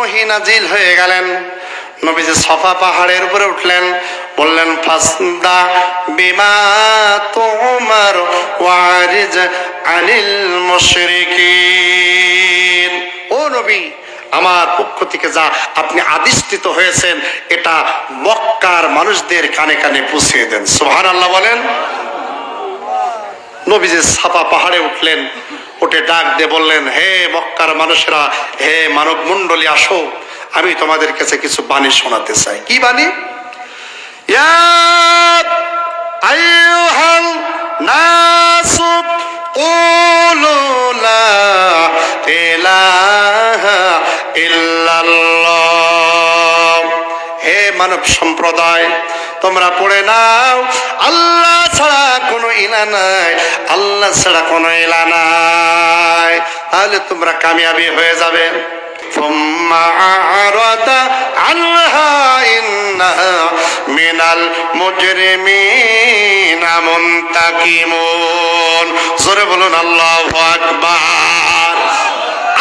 ওহী নাজিল হয়ে গেলেন। নবীজি সাফা পাহাড়ের উপরে উঠলেন, বললেন ফাসদা বিমা তুমার ওয়ারিজ আনিল মুশরিকিন। ও নবী, আমার পক্ষ থেকে যা আপনি আদিষ্টিত হয়েছেন এটা মক্কার মানুষদের কানে কানে পৌঁছিয়ে দেন। সুবহানাল্লাহ বলেন। নবীজি সাফা পাহাড়ে উঠলেন, উঠে ডাক দিয়ে বললেন, হে মক্কার মানুষেরা, হে মানব মণ্ডলী, আসো, আমি তোমাদের কাছে কিছু বাণী শোনাতে চাই। কি বাণী? ইয়া আইয়ুহান নাসু কুলু লা ইলাহা ইল্লাল্লাহ। হে মানব সম্প্রদায়, তোমরা পড়ে নাও, আল্লাহ ছাড়া কোনো ইলা নাই, আল্লাহ ছাড়া কোনো ইলা নাই, তাহলে তোমরা কামিয়াবি হয়ে যাবে। সুম্মা আরাদা আনহা ইন্নাহা মিনাল মুজরিমিনা মুনতাকিমুন। জোরে বলুন আল্লাহু আকবার।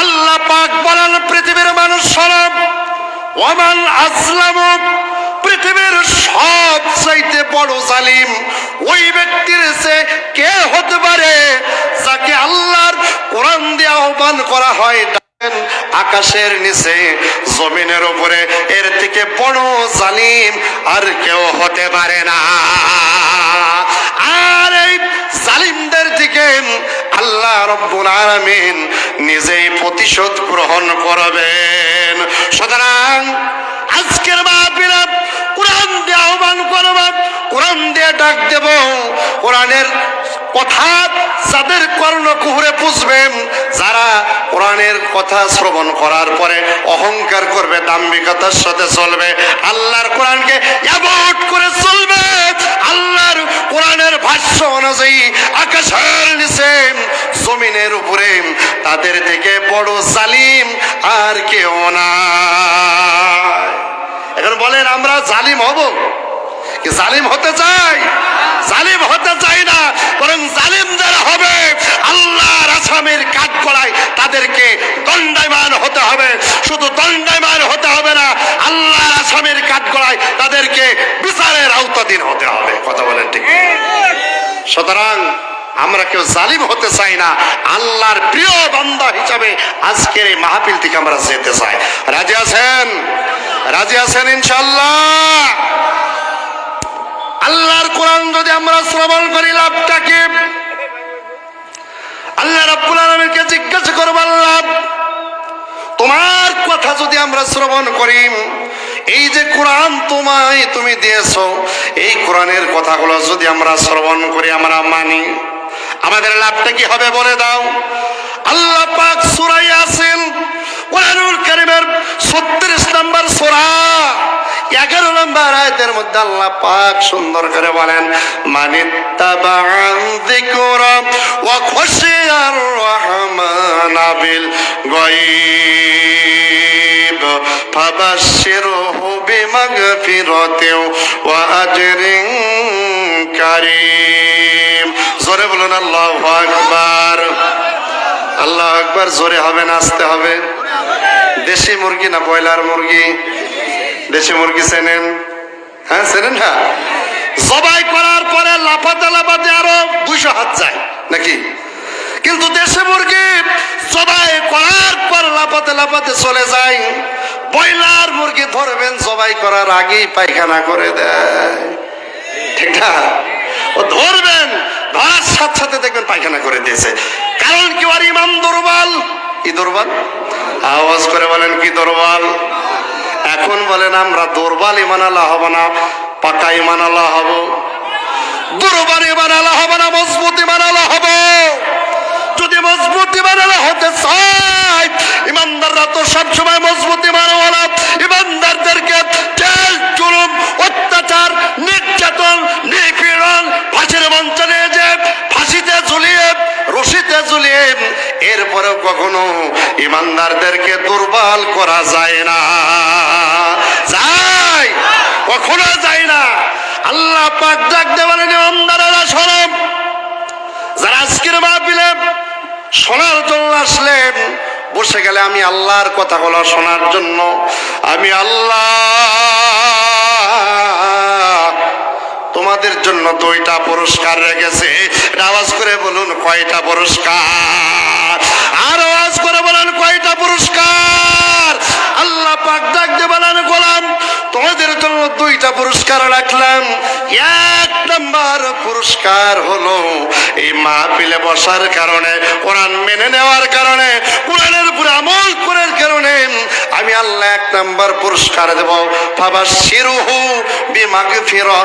আল্লাহ পাক বলেন, পৃথিবীর মানুষ সরব ওয়ামান আযলামু, পৃথিবীর সবচাইতে বড় জালিম ওই ব্যক্তির চেয়ে কে হতে পারে যাকে আল্লাহর কোরআন দিয়ে আহ্বান করা হয় আকাশের নিচে জমিনের উপরে, এর থেকে বড় জালিম আর কেউ হতে পারে না। আর এই জালিমদের থেকে আল্লাহ রব্বুল আলামিন নিজেই প্রতিশোধ গ্রহণ করবেন। সুতরাং আজকের মাহফিলে কোরআন দিয়ে আহ্বান করব, কোরআন দিয়ে ডাক দেব, কোরআনের কথা যাদের কর্ণকুহরে পুষবেন, যারা কোরআনের কথা শ্রবণ করার পরে অহংকার করবে, দাম্ভিকতার সাথে চলবে, আল্লাহর কোরআনকে অ্যাভয়েড করে চলবে, আল্লাহর কোরআনের ভাষ্য অনুযায়ী আকাশের নিচে জমিনের উপরে, তাদের থেকে বড় জালিম আর কেউ না। এখন বলেন, আমরা জালিম হব কি জালিম হতে চাই? জালিম হতে চাই না, বরং জালিম যারা হবে আল্লাহর আসামির কাঠগড়ায় তাদেরকে দণ্ডায়মান হতে হবে। শুধু দণ্ডায়মান হতে হবে না, আল্লাহর আসামির কাঠগড়ায় তাদেরকে বিচারের আওতাধীন হতে হবে। কথা বলেন ঠিক? সুতরাং আমরা কেউ জালিম হতে চাই না, আল্লাহর প্রিয় বান্দা হিসাবে আজকের এই মাহফিল থেকে আমরা যেতে চাই। রাজি আছেন? রাজি আছেন ইনশাআল্লাহ? আল্লাহর কোরআন যদি আমরা শ্রবণ করি লাভটা কি? আল্লাহ রাব্বুল আলামিনকে জিজ্ঞাসা করব, আল্লাহ তোমার কথা যদি আমরা শ্রবণ করি, এই যে কোরআন তুমি দিয়েছো, এই কোরআনের কথাগুলো যদি আমরা শ্রবণ করি, আমরা মানি, আমাদের লাভটা কি হবে বলে দাও। আল্লাহ পাক সূরা ইয়াসিন কোরআনুল কারীমের 36 নম্বর সূরা 11 নম্বর আয়াতের মধ্যে আল্লাহ পাক সুন্দর করে বলেন, মানিত্তাবা'আ যিকরা ওয়া খাশিয়ার রাহমানা বিল গায়ব ফাবাশশিরহু বিমাগফিরাতিন ওয়া আজরিন কারীম। জোরে বলুন আল্লাহু আকবার। আল্লাহু আকবার। জোরে হবে না আস্তে হবে? দেশি মুরগি না ব্রয়লার মুরগি? দেশি মুরগি চেনেন? হ্যাঁ চেনেন না? জবাই করার পরে লাফাতে লাফাতে আরো 200 হাত যায় নাকি? কিন্তু দেশি মুরগি জবাই করার পর লাফাতে লাফাতে চলে যায়। ব্রয়লার মুরগি ধরবেন, জবাই করার আগেই পায়খানা করে দেয়, ঠিক না? ও ধরবেন, ধরার সাথে সাথে দেখবেন পায়খানা করে দিয়েছে। কারণ কি? ওর ইমান দুর্বল। কি দুর্বল? আওয়াজ করে বলেন, কি দুর্বল? এখন বলেন, আমরা দুর্বল ইমান আল্লাহ হব না, পাকা ইমান আল্লাহ হব? দুর্বল ইমান আল্লাহ হব না, মজবুত ইমান আল্লাহ হব। যদি মজবুত ইমান আল্লাহ হতে চাই, ইমানদাররা তো সবসময় মজবুত ইমানওয়ালা। ইমানদারদেরকে জেল, জুলুম, অত্যাচার, নির্যাতন, নিপীড়ন, ফাঁসির মঞ্চে নিয়ে যে ফাঁসিতে ঝুলিয়ে, রশিতে ঝুলিয়ে, এরপরেও কখনো ইমানদারদেরকে দুর্বল করা যায় না। যায়? কখনো যায় না। আল্লাহ পাক ডাক দিয়ে বলেন, ইমানদারেরা শোনো, যারা আজকের মাহফিলে শোনার জন্য আসলেন, বসে গেলে আমি আল্লাহর কথাগুলো শোনার জন্য। আমি আল্লাহ তোমাদের জন্য 2টা পুরস্কার রেখেছে। আওয়াজ করে বলুন কয়টা পুরস্কার? আর আওয়াজ করে বলেন কয়টা পুরস্কার? আল্লাহ পাক ডাক দিয়ে বলেন গোলাম তোমাদের জন্য 2টা পুরস্কার রাখলাম। 1 নাম্বার পুরস্কার হলো এই মাহফিলে বসার কারণে, কোরআন মেনে নেওয়ার কারণে, কোরআনের উপর আমল করার কারণে আমি আল্লাহ 1 নাম্বার পুরস্কার দেব। ফাবাশশিরহু বিমাগফিরা।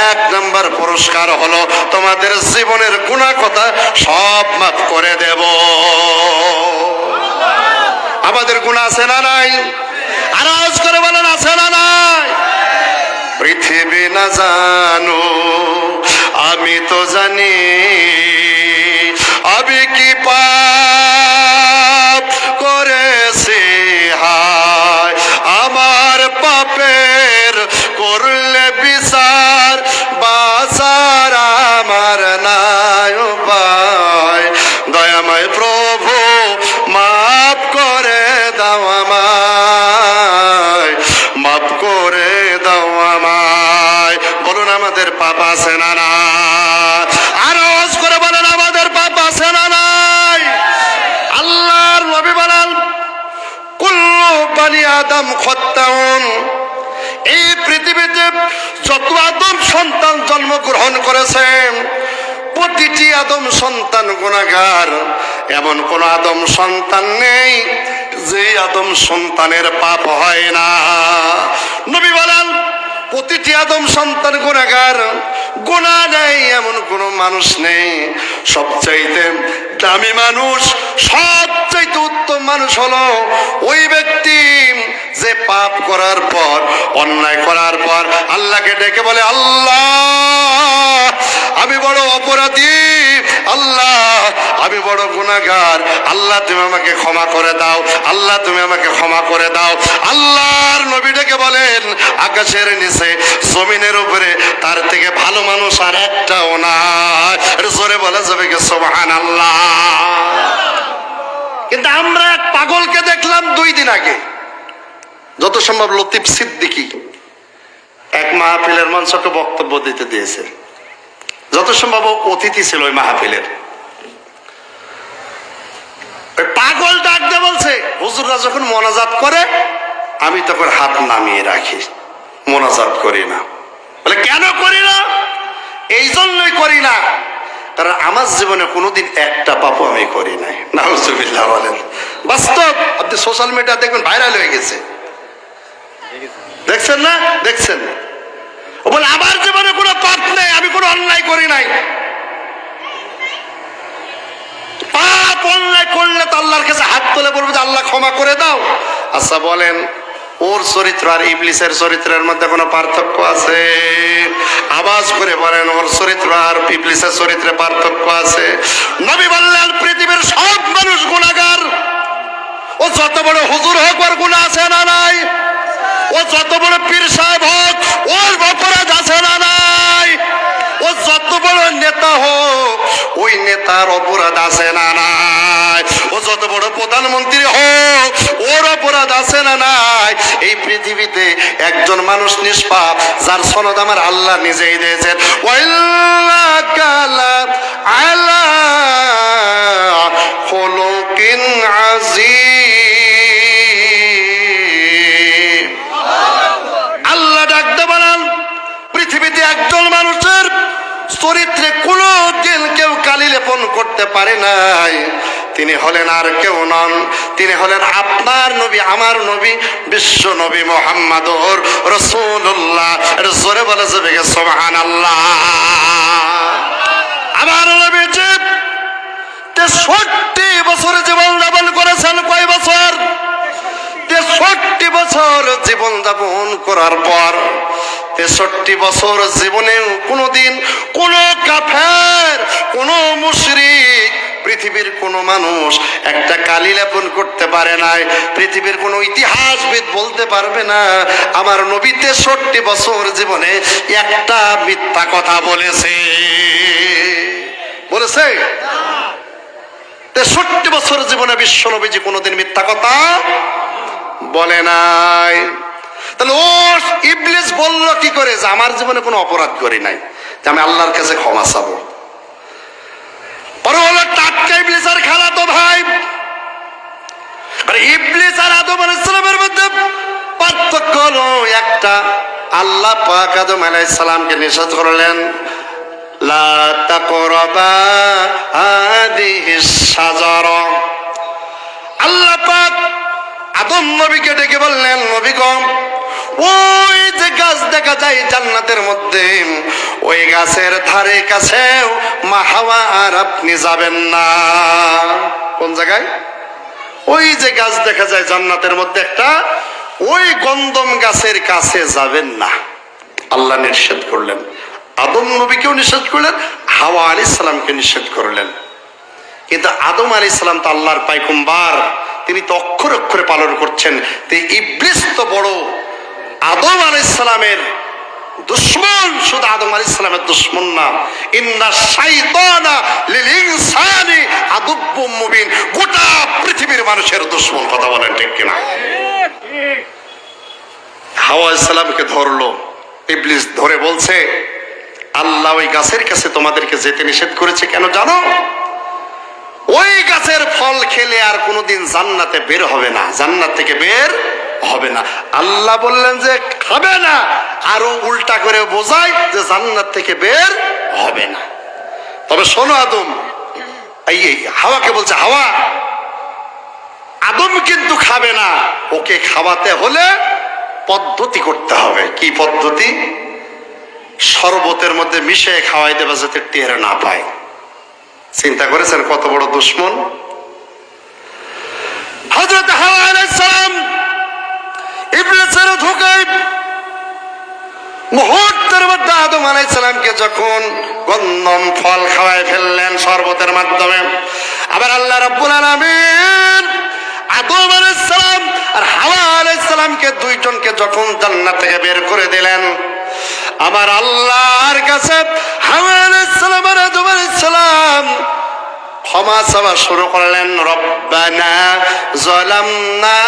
1 নাম্বার পুরস্কার হলো তোমাদের জীবনের গুনাহ কথা সব মাফ করে দেব। আমাদের গুনাহ আছে না নাই? আওয়াজ করে বলেন আছে না নাই? পৃথিবী না জানো আমি তো জানি আমি কি পাপ করেছি, হায় আমার পাপের করলে বিচার, বাঁচার আমার নাই উপায়। দয়াময় প্রভু মাফ করে দাও আমায়, মাফ করে দাও আমায়। বলুন আমাদের পাপ আছে না না? আর আওয়াজ করে বলেন আমাদের পাপ আছে না নাই? আল্লাহর নবী বলেন কুল্লু বানি আদম খাত্তাউন। এই পৃথিবীতে যত আদম সন্তান জন্মগ্রহণ করেছেন প্রতিটি আদম সন্তান গুনাহগার। এমন কোন আদম সন্তান নেই যে আদম সন্তানের পাপ হয় না। নবী বলেন প্রতিটি আদম সন্তান গুনাহগার, গুনাহ নেই এমন কোন মানুষ নেই। সবচাইতে দামি মানুষ, সবচাইতে উত্তম মানুষ হলো ওই ব্যক্তি যে পাপ করার পর, অন্যায় করার পর আল্লাহকে ডেকে বলে আল্লাহ আমি বড় অপরাধী, আল্লাহ আমি বড় গুনাহগার, আল্লাহ তুমি আমাকে ক্ষমা করে দাও, আল্লাহ তুমি আমাকে ক্ষমা করে দাও। আল্লাহর নবী ডেকে বলেন আকাশের নিচে জমিনের উপরে তার থেকে ভালো মানুষ আর একটাও না। জোরে বলা যাবে কি সুবহানাল্লাহ? কিন্তু আমরা এক পাগলকে দেখলাম 2 দিন আগে, যত সম্ভব লতিফ সিদ্দিকী, এক মাহফিলের মঞ্চকে বক্তব্য দিতে দিয়েছে। যত সম্ভব অতিথি ছিল ওই মাহফিলের। পাগল ডাক দিয়ে বলছে হুজুররা যখন মোনাজাত করে আমি তখন হাত নামিয়ে রাখি, মোনাজাত করি না। বলে কেন করি না? এই জন্যই করি না কারণ আমার জীবনে কোনোদিন একটা পাপও আমি করি নাই। নাউজুবিল্লাহ বলেন। বাস্তব, আপনি সোশ্যাল মিডিয়া দেখবেন ভাইরাল হয়ে গেছে, দেখছেন না? দেখছেন? ও বলে আমার জীবনে কোনো পাপ নেই, আমি কোনো অন্যায় করি নাই। পাপ অন্যায় করলে তো আল্লাহর কাছে হাত তুলে বলবো যে আল্লাহ ক্ষমা করে দাও। আচ্ছা বলেন ওর চরিত্র আর ইবলিসের চরিত্রের মধ্যে কোনো পার্থক্য আছে? আওয়াজ করে বলেন ওর চরিত্র আর ইবলিসের চরিত্রে পার্থক্য আছে? নবী বললেন পৃথিবীর সব মানুষ গুনাহগার। ও যত বড় হুজুর হোক ওর গুনাহ আছে না নাই? ও যত বড় পীর সাহেব হোক ওর অপরাধ আছে না নাই? ও যত বড় নেতা হোক ওই নেতার অপরাধ আছে না নাই? ও যত বড় প্রধানমন্ত্রী হোক ওর অপরাধ আছে না নাই? এই পৃথিবীতে একজন মানুষ নিষ্পাপ যার সনদ আমার আল্লাহ নিজেই দিয়েছেন। ওয়াইল্লাকালা আলা খুলুকিন আযীম। আল্লাহ ডাকতে বলেন পৃথিবীতে একজন মানুষের চরিত্রে কোনো দিন কেউ কালি লেপন করতে পারে নাই। তিনি হলেন আর কেউ নন, তিনি হলেন আপনার নবী, আমার নবী, বিশ্ব নবী মুহাম্মাদুর রাসূলুল্লাহ। জোরে বলা যাবে সুবহানাল্লাহ। আমার নবী যে 63 বছর জীবন যাপন করেছেন। কয় বছর? 63 বছর জীবন যাপন করার পর 63 বছর জীবনেও কোনোদিন কোন কাফের, কোন মুশরিক, পৃথিবীর কোন মানুষ একটা কালি লেপন করতে পারে নাই। পৃথিবীর কোন ইতিহাসবিদ বলতে পারবে না আমার নবী 63 বছর জীবনে একটা মিথ্যা কথা বলেছে। বলেছে? 63 বছর জীবনে বিশ্ব নবীজি কোনোদিন মিথ্যা কথা বলে নাই। তাহলে ও ইবলিস বলল কি করে যে আমার জীবনে কোনো অপরাধ করি নাই, যে আমি আল্লাহর কাছে ক্ষমা চাবো। পরে হলো টাটকা ইবলিস আর খালাতো ভাই। আর ইবলিস আর আদম আলাইহিস সালামের মধ্যে পার্থক্য হলো একটা, আল্লাহ পাক আদম আলাইহিস সালামকে নিষেধ করলেন লা তাকরাবা হাদিহিস শাজারা। আল্লাহ পাক আদম নবীকে ডেকে বললেন, নবী গো, ওই যে গাছ দেখা যায় জান্নাতের মধ্যে, ওই গাছের ধারে কাছেও মা হাওয়া আর আপনি যাবেন না। কোন জায়গায়? ওই যে গাছ দেখা যায় জান্নাতের মধ্যে একটা, ওই গন্ধম গাছের কাছে যাবেন না। আল্লাহ নিষেধ করলেন, আদম নবীকেও নিষেধ করলেন, হাওয়া আলাইহিস সালামকে নিষেধ করলেন। কিন্তু আদম আলাইহিস সালাম তো আল্লাহর পায়গম্বর, তিনি তো অক্ষরে অক্ষরে পালন করছেন। তো ইবলিস তো বড় আদম আলাইহিস সালামের দুশমন, শুধু আদম আলাইহিস সালামের দুশমন না, ইন্না শাইতানা লিল ইনসানি আদুব্বুম মুবিন, গোটা পৃথিবীর মানুষের দুশমন। কথা বলেন ঠিক কিনা? হাওয়া আলাইহিস সালামকে ধরলো ইবলিস, ধরে বলছে আল্লাহ ওই গাছের কাছে তোমাদেরকে যেতে নিষেধ করেছে কেন জানো? ওই গাছের ফল খেলে আর কোনোদিন জান্নাতে বের হবে না, জান্নাত থেকে বের হবে না। আল্লাহ বললেন যে খাবে না, আরো উল্টা করে বোঝায় যে জান্নাত থেকে বের হবে না। তবে শোনো আদম, এই হাওয়াকে বলছে, হাওয়া আদম কিন্তু খাবে না, ওকে খাওয়াতে হলে পদ্ধতি করতে হবে। কি পদ্ধতি? শরবতের মধ্যে মিশিয়ে খাওয়াই দেবে যাতে টের না পায়। চিন্তা করেছেন কত বড় দুশমন? হযরত হাওয়া আলাইহিস সালাম ইবলিসের ধোঁকায় মুহূর্তের মধ্যে আদম আলাইহিস সালামকে যখন গন্ধম ফল খাওয়ায় ফেললেন শরবতের মাধ্যমে, আবার আল্লাহ রাব্বুল আলামিন আদম আলাইহিস সালাম আর হাওয়া আলাইহিস সালামকে দুইজনকে যখন জান্নাত থেকে বের করে দিলেন, আমার আল্লাহর কাছে হাওয়া আলাইহিস সালাম আর আদম আলাইহিস সালাম ক্ষমা চাওয়া শুরু করলেন। রব্বানা যালামনা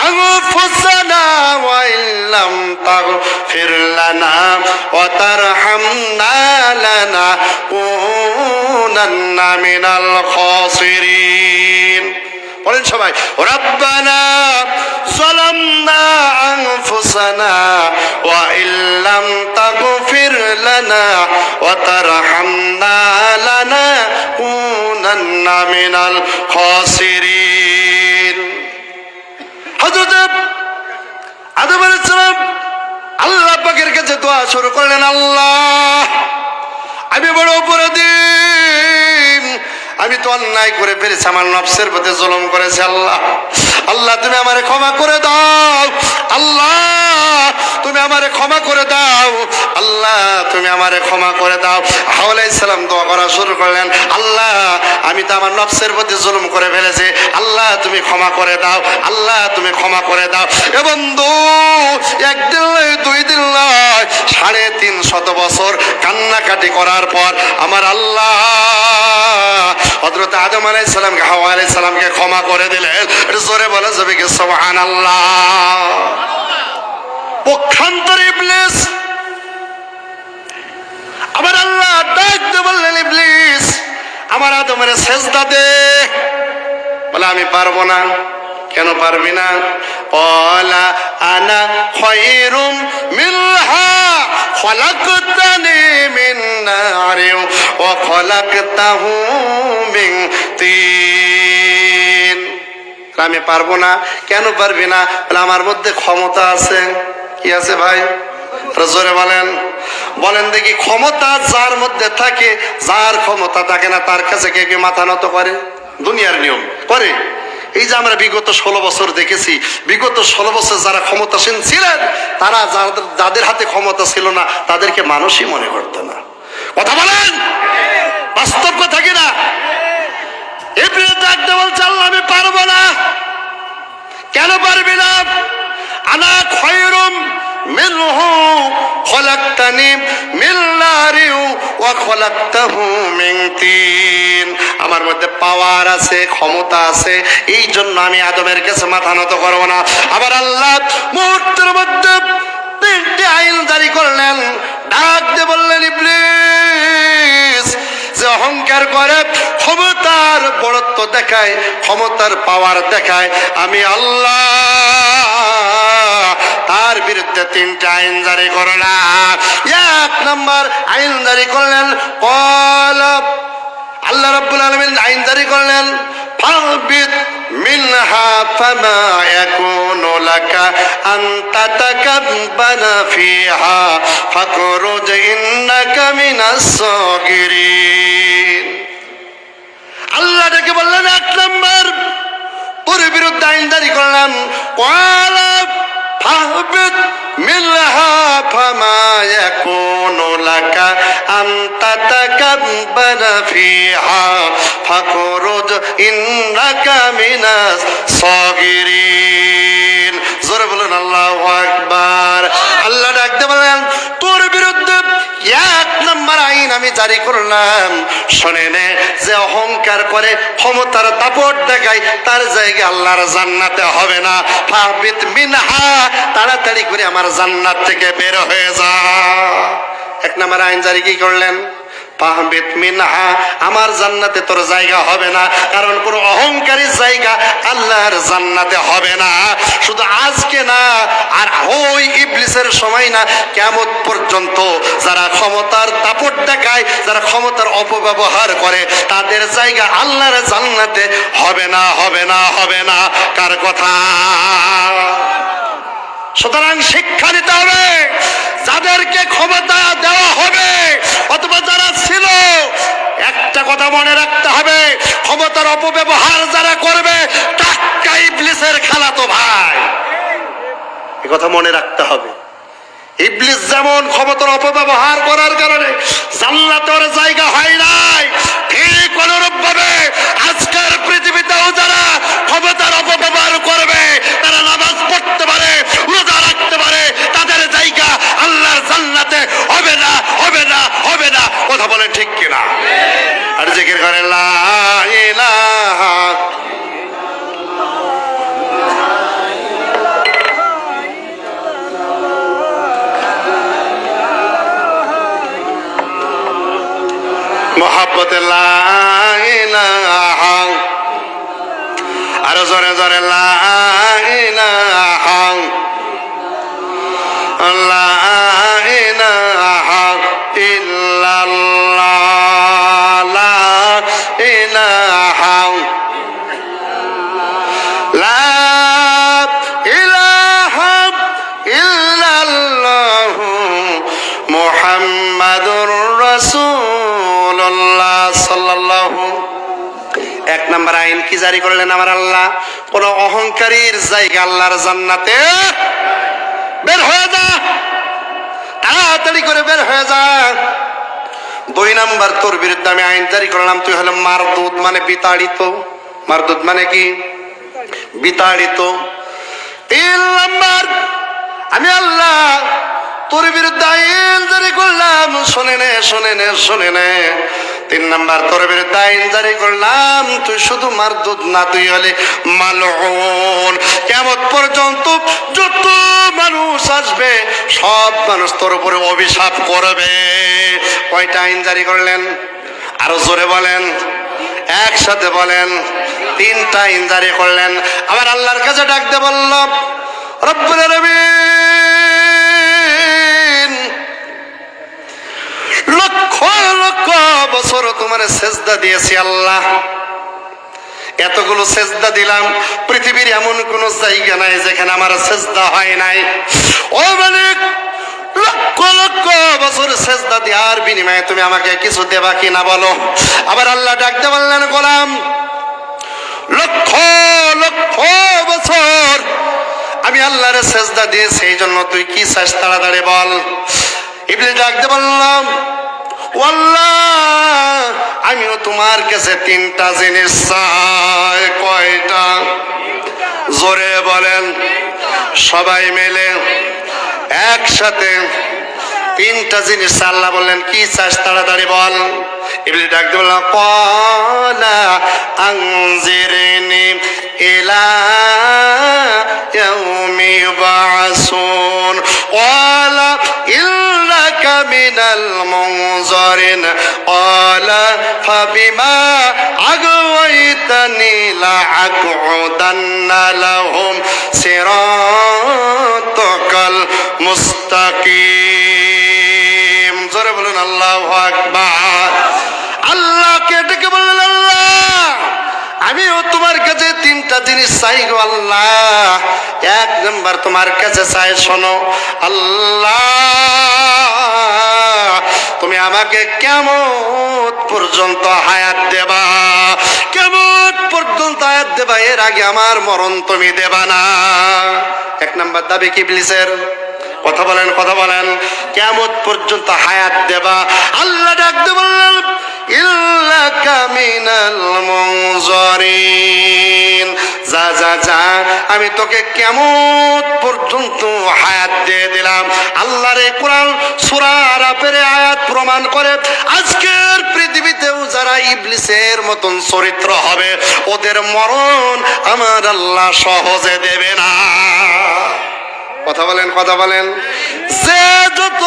আনফুসানা ওয়া ইল্লাম তাগফির লানা ওয়া তারহামনা লানাকুনান্না মিনাল খাসিরিন। বলেন সবাই, রব্বানা যালামনা আনফুসানা ওয়া ইল্লাম তাগফির লানা ওয়া তারহামনা লানাকুনান্না মিনাল খাসিরিন। হযরত আদম আলাইহিস সালাম আল্লাহ পাকের কাছে দোয়া শুরু করলেন, আল্লাহ আমি বড় অপরাধী, আমি তো অন্যায় করে ফেলেছি, আমার নফসের প্রতি জুলুম করেছি। আল্লাহ আল্লাহ তুমি আমারে ক্ষমা করে দাও, আল্লাহ তুমি আমারে ক্ষমা করে দাও, আল্লাহ তুমি আমারে ক্ষমা করে দাও। হাওয়া আলাইহিস সালাম দোয়া করা শুরু করলেন, আল্লাহ আমি তো আমার নফসের প্রতি জুলুম করে ফেলেছি, আল্লাহ তুমি ক্ষমা করে দাও, আল্লাহ তুমি ক্ষমা করে দাও। এ বন্ধু, একদিন নয় দুই দিন নয়, 350 বছর কান্নাকাটি করার পর আমার আল্লাহ হযরত আদম আলাইহিস সালামকে হাওয়া আলাইহিস সালামকে ক্ষমা করে দিলেন। জোরে বলা যাবে কি সুবহানাল্লাহ? পক্ষান্তরে ইবলিস, আমার আল্লাহ ডাক দিয়ে বললেন, ইবলিস আমার আদমের সেজদা দে। বলে আমি পারবো না। কেন পারবি না? ক্বালা আনা খায়রুম মিনহা খলাকতানি মিন নারিন ওয়া খলাকতাহু মিন তিন। আমি পারবো না। কেন পারবি না? বলে আমার মধ্যে ক্ষমতা আছে। কি আছে ভাই? জোরে বলেন, বলেন দেখি। ক্ষমতা যার মধ্যে থাকে, যার ক্ষমতা থাকে না তার কাছে কে কে মাথা নত করে? দুনিয়ার নিয়ম করে। এই যে আমরা বিগত 16 বছর দেখেছি, বিগত 16 বছর যারা ক্ষমতাসীন ছিলেন, তারা যাদের হাতে ক্ষমতা ছিল না তাদেরকে মানুষই মনে করতো না। কথা বলেন, বাস্তব কথা কিনা? ইবলিস ডাকতে বলছে, আল্লাহ আমি পারবো না। কেন পারবি না? আনা খায়রুম মিনহু খলাকতানি মিন নারিন ওয়া খলাকতাহু মিন তিন। আমার মধ্যে পাওয়ার আছে, ক্ষমতা আছে, এই জন্য আমি আদমের কাছে মাথা নত করব না। আবার আল্লাহ মুহূর্তের মধ্যে তিনটি আইন জারি করলেন, ডাক দিয়ে বললেন, ইবলিস যে অহংকার করে, ক্ষমতার বড়ত্ব দেখায়, ক্ষমতার পাওয়ার দেখায়, আমি আল্লাহ তার বিরুদ্ধে তিনটা আইন জারি করলাম। এক নম্বর আইন জারি করলেন, আল্লাহ রাব্বুল আলামিন আইন জারি করলেন, ফাহবিত মিনহা ফামা ইয়াকুনু লাকা আন তাতাকাব্বারা ফিহা ফাখরুজ ইন্নাকা মিনাস সাগিরিন। আল্লাহ ডেকে বললেন, এক নম্বর তোর বিরুদ্ধে আইন জারি করলাম, ক্বালা ফাহবিত মিনহা ফামা ইয়াকুনু লাকা আন তাতাকাব্বারা ফিহা ফাখরুজ ইন্নাকা মিনাস সাগিরিন। জোরে বলুন আল্লাহু আকবার। আল্লাহ ডাকতে বলেন, তোর বিরুদ্ধে এক নম্বর আইন আমি জারি করলাম, শুনে নে, যে অহংকার করে, ক্ষমতার দাপট দেখায়, তার জায়গায় আল্লাহর জান্নাতে হবে না। ফাহবিত মিনহা, তাড়াতাড়ি করে আমার জান্নাত থেকে বের হয়ে যা। এক নম্বর আইন জারি কি করলেন? ফাহবিত মিনহা, আমার জান্নাতে তোর জায়গা হবে না, কারণ কোন অহংকারীর জায়গা আল্লাহর জান্নাতে হবে না। শুধু আজকে না, আর ওই ইবলিসের সময় না, কিয়ামত পর্যন্ত যারা ক্ষমতার দাপট দেখায়, যারা ক্ষমতার অপব্যবহার করে, তাদের জায়গা আল্লাহর জান্নাতে হবে না, হবে না, হবে না। কার কথা? সুতরাং শিক্ষা নিতে হবে, যাদেরকে ক্ষমতা দেওয়া হবে অথবা যারা ছিল, একটা কথা মনে রাখতে হবে, ক্ষমতার অপব্যবহার যারা করবে, টাক্কা ইবলিসের খালাতো ভাই। এই কথা মনে রাখতে হবে। ইবলিস যেমন ক্ষমতার অপব্যবহার করার কারণে জান্নাতের জায়গা হয় নাই, ঠিক অনুরূপ ভাবে আজকের পৃথিবীতেও যারা ক্ষমতার অপব্যবহার করবে, তারা নামাজ পড়তে পারে, রোজা রাখতে পারে, তাদের জায়গা আল্লাহর জান্নাতে হবে না, হবে না, হবে না। কথা বলেন ঠিক কিনা? আর জিকির করেন লা ইলাহা মোহাব্বতে লা ইলাহা, আরো জোরে জোরে লা ইলাহা, লা ইলাহা ইল্লাল্লাহ, লা ইলাহা, লা ইলাহা ইল্লাল্লাহ মুহাম্মাদুর রাসূলুল্লাহ সাল্লাল্লাহু। এক নম্বর আইন কি জারি করলেন আমার আল্লাহ? কোন অহংকারীর জায়গা আল্লাহর জান্নাতে বের হয়ে যা, তাড়াতাড়ি করে বের হয়ে যা। দুই নাম্বার, তোর বিরুদ্ধে আমি আইন জারি করলাম, তুই হলো মারদুদ, মানে বিতাড়িত। মারদুদ মানে কি? বিতাড়িত। তিন নাম্বার, আমি আল্লাহ তোর বিরুদ্ধে আইন জারি করলাম, শুনে নে, শুনে নে, শুনে নে। তিন নাম্বার, তোর বিরুদ্ধে আইন জারি করলাম, তুই শুধু মারদুদ না, তুই হলে মালউন। কিয়ামত পর্যন্ত যত মানুষ আসবে, সব মানুষ তোর উপরে অভিশাপ করবে। কয়টা আইন জারি করলেন? আরো জোরে বলেন, একসাথে বলেন। তিনটা আইন জারি করলেন। আবার আল্লাহর কাছে ডাকতে বলল, রব্বুল আলামিন, লক্ষ লক্ষ বছর তোমার সেজদা দিয়েছি আল্লাহ, এতগুলো সেজদা দিলাম, পৃথিবীর এমন কোন জায়গা নাই যেখানে আমার সেজদা হয় নাই। ও মালিক, লক্ষ লক্ষ বছর সেজদা দেওয়ার বিনিময়ে তুমি আমাকে কিছু দেবা কিনা বলো। আবার আল্লাহ ডাকতে বললেন, গোলাম, লক্ষ লক্ষ বছর আমি আল্লাহর সেজদা দিয়েছি, এই জন্য তুই কি চাস তাড়াতাড়ি বল। ইবলিস ডাকতে বললাম, আল্লাহ, আমিও তোমার কাছে তিনটা জিনিস চাই। কয়টা? জোরে বলেন সবাই মিলে। একসাথে তিনটা জিনিস আল্লাহ বললেন, কি চাস তাড়াতাড়ি বল। ইবলিস ডাক দিয়ে বলল, ক্বালা আনজিরনি ইলা ইয়াউমি ইউবআসুন ক্বালা ইন্নাকা মিনাল মুনজারিন ক্বালা ফাবিমা আগওয়াইতানি লাআকউদান্না লাহুম সিরাতাকাল মুস্তাকিম। জোরে বলুন আল্লাহু আকবার। আল্লাহকে ডেকে বললেন, আল্লাহ আমিও তোমার কাছে তিনটা জিনিস চাই গো আল্লাহ। এক নম্বর তোমার কাছে চাই, শোনো আল্লাহ, তুমি আমাকে কিয়ামত পর্যন্ত হায়াত দেবা, কিয়ামত পর্যন্ত হায়াত দেবা, এর আগে আমার মরণ তুমি দেবা না। এক নম্বর দাবি কি ইবলিসের? কথা বলেন, কথা বলেন। কিয়ামত পর্যন্ত হায়াত দেবা। আল্লাহ ডাকতে বললেন, ইল্লাকা মিনাল মুনজারিন, যা যা যা, আমি তোকে কিয়ামত পর্যন্ত হায়াত দিয়ে দিলাম। আল্লাহর এই কোরআন সূরা আরাফের আয়াত প্রমাণ করে আজকের পৃথিবীতেও যারা ইবলিসের মতন চরিত্র হবে, ওদের মরণ আমার আল্লাহ সহজে দেবে না। কথা বলেন, কথা বলেন। যে যত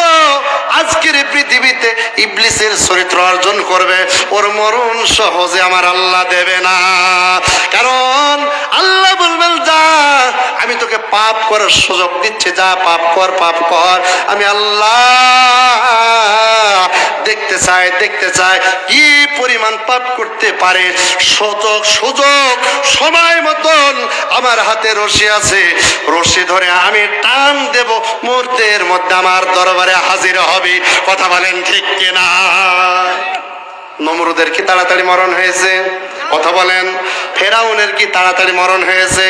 আজকের পৃথিবীতে ইবলিসের চরিত্র অর্জন করবে, ওর মরণ সহজে আমার আল্লাহ দেবে না। কারণ আল্লাহ বলবেন, যা আমি তোকে পাপ করার সুযোগ দিচ্ছি, যা পাপ কর, পাপ কর। আমি আল্লাহ দেখতে চাই, দেখতে চাই কি পরিমাণ পাপ করতে পারে। সুযোগ সময় মতন আমার হাতে রশি আছে, রশি ধরে আমি টান দেব, মুহূর্তের মধ্যে আমার দরবারে হাজির হবে। কথা বলেন ঠিক কিনা? নমরুদের কি তাড়াতাড়ি মরণ হয়েছে? কথা বলেন। ফেরাউনের কি তাড়াতাড়ি মরণ হয়েছে?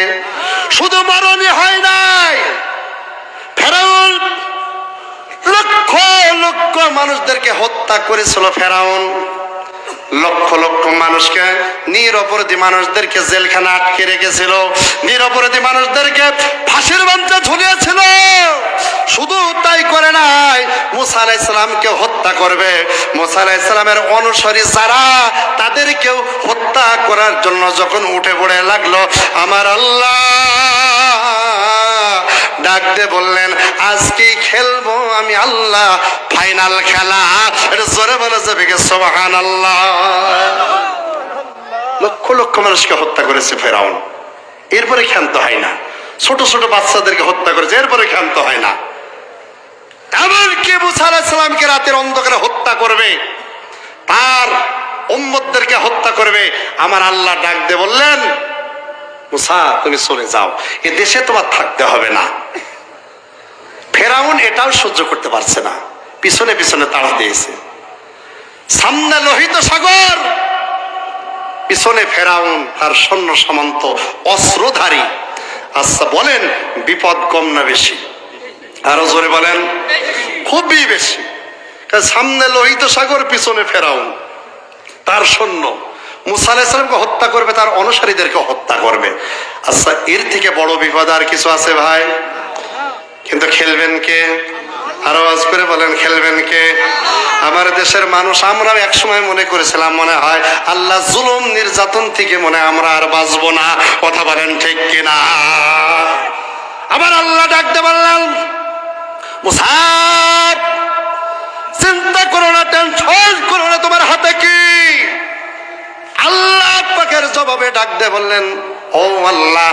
শুধু মরণই হয় নাই, ফেরাউন লক্ষ লক্ষ মানুষদেরকে হত্যা করেছিল। ফেরাউন লক্ষ লক্ষ মানুষকে, নিরপরাধী মানুষদেরকে জেলখানা আটকে রেখেছিল, নিরপরাধী মানুষদেরকে ফাঁসির মঞ্চে ঝুলিয়েছিল। শুধু তাই করে নাই, মুসা আলাইহিস সালামকে হত্যা করবে, মুসা আলাইহিস সালামের অনুসারী যারা, তাদেরকেও হত্যা করার জন্য যখন উঠে পড়ে লাগলো, আমার আল্লাহ ডাক দিয়ে বললেন, আজকে খেলবো আমি আল্লাহ ফাইনাল খেলা। এটা জোরে বলে যাবে কে সুবহানাল্লাহ। লক্ষ লক্ষ মানুষকে হত্যা করেছে ফেরাউন, এরপরে ক্ষান্ত হয় না। ছোট ছোট বাচ্চাদেরকে হত্যা করেছে, এরপরে ক্ষান্ত হয় না। এমনকি মুসা আলাইহিস সালামকে রাতের অন্ধকারে হত্যা করবে, তার উম্মতদেরকে হত্যা করবে। আমার আল্লাহ ডাক দিয়ে বললেন, মুসা তুমি চলে যাও, এ দেশে তোমার থাকতে হবে না। ফেরাউন এটাও সহ্য করতে পারছে না, পিছনে পিছনে তাড়া দিয়েছে। সামনে লোহিত সাগর, পিছনে ফেরাউন তার সৈন্য সামন্ত অস্ত্রধারী। আচ্ছা বলেন, বিপদ কম না বেশি? আরো জোরে বলেন, খুবই বেশি। সামনে লোহিত সাগর, পিছনে ফেরাউন, তার সৈন্য। মুসা আলাইহিস সালামকে হত্যা করবে, তার অনুসারীদেরকে হত্যা করবে। আচ্ছা এর থেকে বড় বিপদ আর কিছু আছে ভাই? কিন্তু খেলবেন কে? আরো আওয়াজ করে বলেন, খেলবেন কে? আমার দেশের মানুষ। আমরা একসময় মনে করেছিলাম, মনে হয় আল্লাহ জুলুম নির্যাতন থেকে মনে হয় আমরা আর বাঁচবো না। কথা বলেন ঠিক কিনা? আবার আল্লাহ ডাকতে বললেন, মুসা চিন্তা করো না, টেনশন করো না, তোমার হাতে কি? আল্লাহ পাকের জবাবে ডাক দিয়ে বললেন, ও আল্লাহ,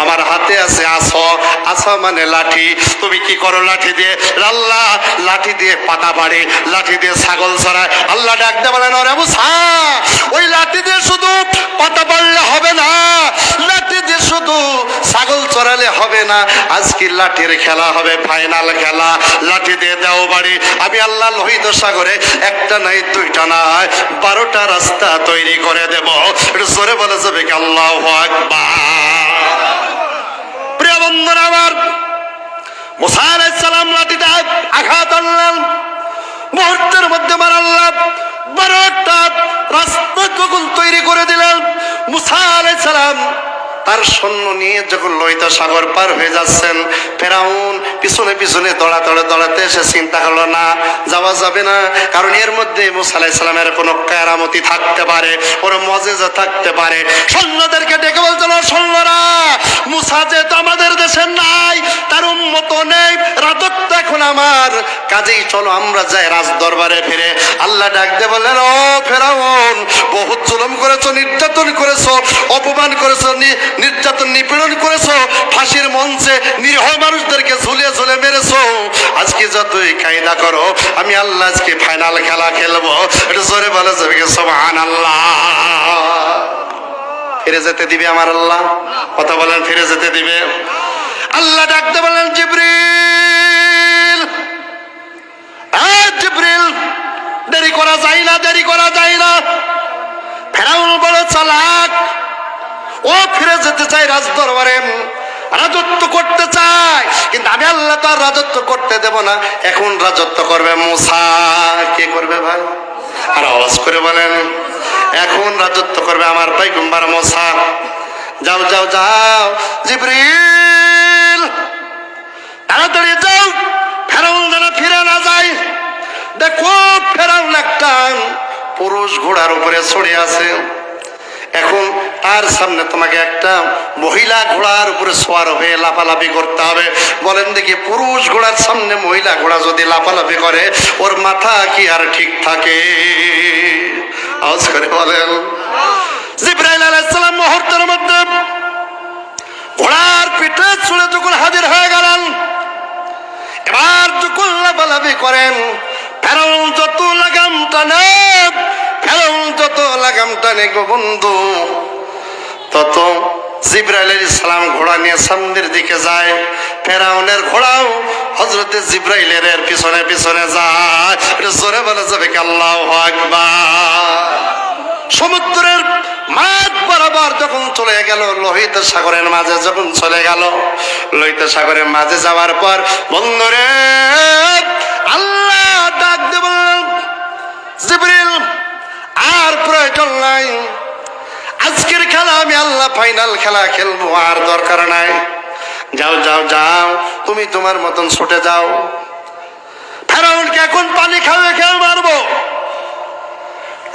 আমার হাতে আছে আসা। আসা মানে লাঠি। তুমি কি করো লাঠি দিয়ে? আল্লাহ লাঠি দিয়ে পাতা বাড়ে, লাঠি দিয়ে ছাগল চড়ায়। আল্লাহ ডাক দিয়ে বলেন, ওরে মুসা, ওই লাঠি দিয়ে শুধু পাতা বাড়লে হবে না, লাঠি দিয়ে শুধু ছাগল চড়ালে হবে না। আজকে লাঠির খেলা হবে, ফাইনাল খেলা। লাঠি দিয়ে দাও বাড়ি। আমি আল্লাহ লোহিত সাগরে একটা নাই, দুইটা নাই, 12টা রাস্তা তৈরি করে দেব। একটু জোরে বলে যাবে কি আল্লাহু আকবার। প্রিয় বন্ধুরা আমার, মুসা আলাইহিস সালাম লাঠিতে আঘাত আনলেন, মুহূর্তের মধ্যে আমার আল্লাহ 12টা রাস্তা যখন তৈরি করে দিলেন, মুসা আলাইহিস সালাম তার সৈন্য নিয়ে যখন লোহিত সাগর পার হয়ে যাচ্ছেন, ফেরাউন পিছনে পিছনে দৌড়াতে এসে চিন্তা করলো না, যাওয়া যাবে না, কারণ এর মধ্যে মুসা আলাইহিস সালামের কোনো কেরামতি থাকতে পারে, ওর মুজিজা থাকতে পারে। সৈন্যদেরকে ডেকে বলছিল, সৈন্যরা, মুসা যেহেতু আমাদের দেশে নাই, তার উম্মত নেই, রাজত্ব এখন আমার, কাজেই চলো আমরা যাই রাজ দরবারে ফিরে। আল্লাহ ডাক দিয়ে বললেন, ও ফেরাউন, বহুত জুলুম করেছো, নির্যাতন করেছো, অপমান করেছো, নির্যাতন নিপীড়ন করেছো, ফাঁসির মঞ্চে নিরীহ মানুষদেরকে ঝুলিয়ে ঝুলে মেরেছো। আজকে যতই কায়দা করো, আমি আল্লাহ আজকে ফাইনাল খেলা খেলবো। এটা জোরে বলে যাবে সুবহানাল্লাহ। ফিরে যেতে দিবে আমার আল্লাহ? কথা বলেন, ফিরে যেতে দিবে? আল্লাহ ডাকতে বলেন, জিবরিল, জিবরিল, দেরি করা যায় না, দেরি করা যায় না। ফেরাউন বড় চালাক, ও ফিরে যেতে চাই রাজ দরবারে, রাজত্ব করতে চায়, কিন্তু আমি আল্লাহ তার রাজত্ব করতে দেব না। এখন রাজত্ব করবে মুসা। কে করবে ভাই? আর আওয়াজ করে বলেন, এখন রাজত্ব করবে আমার পয়গম্বর মুসা। যাও যাও যাও জিবরিল, তাড়াতাড়ি যাও, ফেরাউন যেন ফিরে না যায়। দেখো ফেরাউন একটা পুরুষ ঘোড়ার উপরে চড়ে আছে, এখন তার সামনে তোমাকে একটা মহিলা ঘোড়ার উপরে সোয়ার হয়ে লাফালাফি করতে হবে। বলেন দেখি, পুরুষ ঘোড়ার সামনে মহিলা ঘোড়া যদি লাফালাফি করে, ওর মাথা কি আর ঠিক থাকে? আওয়াজ করে বলেন। জিবরাইল আলাইহিস সালাম মুহূর্তের মধ্যে ঘোড়ার পিঠে চড়ে যখন হাজির হয়ে গেলেন, এবার যখন লাফালাফি করেন, ফেরাউন যত লাগাম টানে, ফেরাউন যত লাগাম টানে গো বন্ধু, তত জিবরাইল আলাইহিস সালাম ঘোড়া নিয়ে সামনের দিকে যায়। ফেরাউনের ঘোড়াও হযরতে জিবরাইলের পিছনে পিছনে যায়। জোরে বলে যাবে কি আল্লাহু আকবার। সমুদ্রের মাঝ বরাবর যখন চলে গেল, লোহিত সাগরের মাঝে যখন চলে গেল, লোহিত সাগরের মাঝে যাওয়ার পর বন্ধুরে আল্লাহ ডাক দিয়ে বললেন, জিবরিল আর প্রয়োজন নাই, আজকের খেলা আমি আল্লাহ ফাইনাল খেলা খেলবো, আর দরকার নাই। যাও যাও যাও, তুমি তোমার মতন ছুটে যাও। ফেরাউনকে এখন পানি খাওয়া খেয়ে মারবো।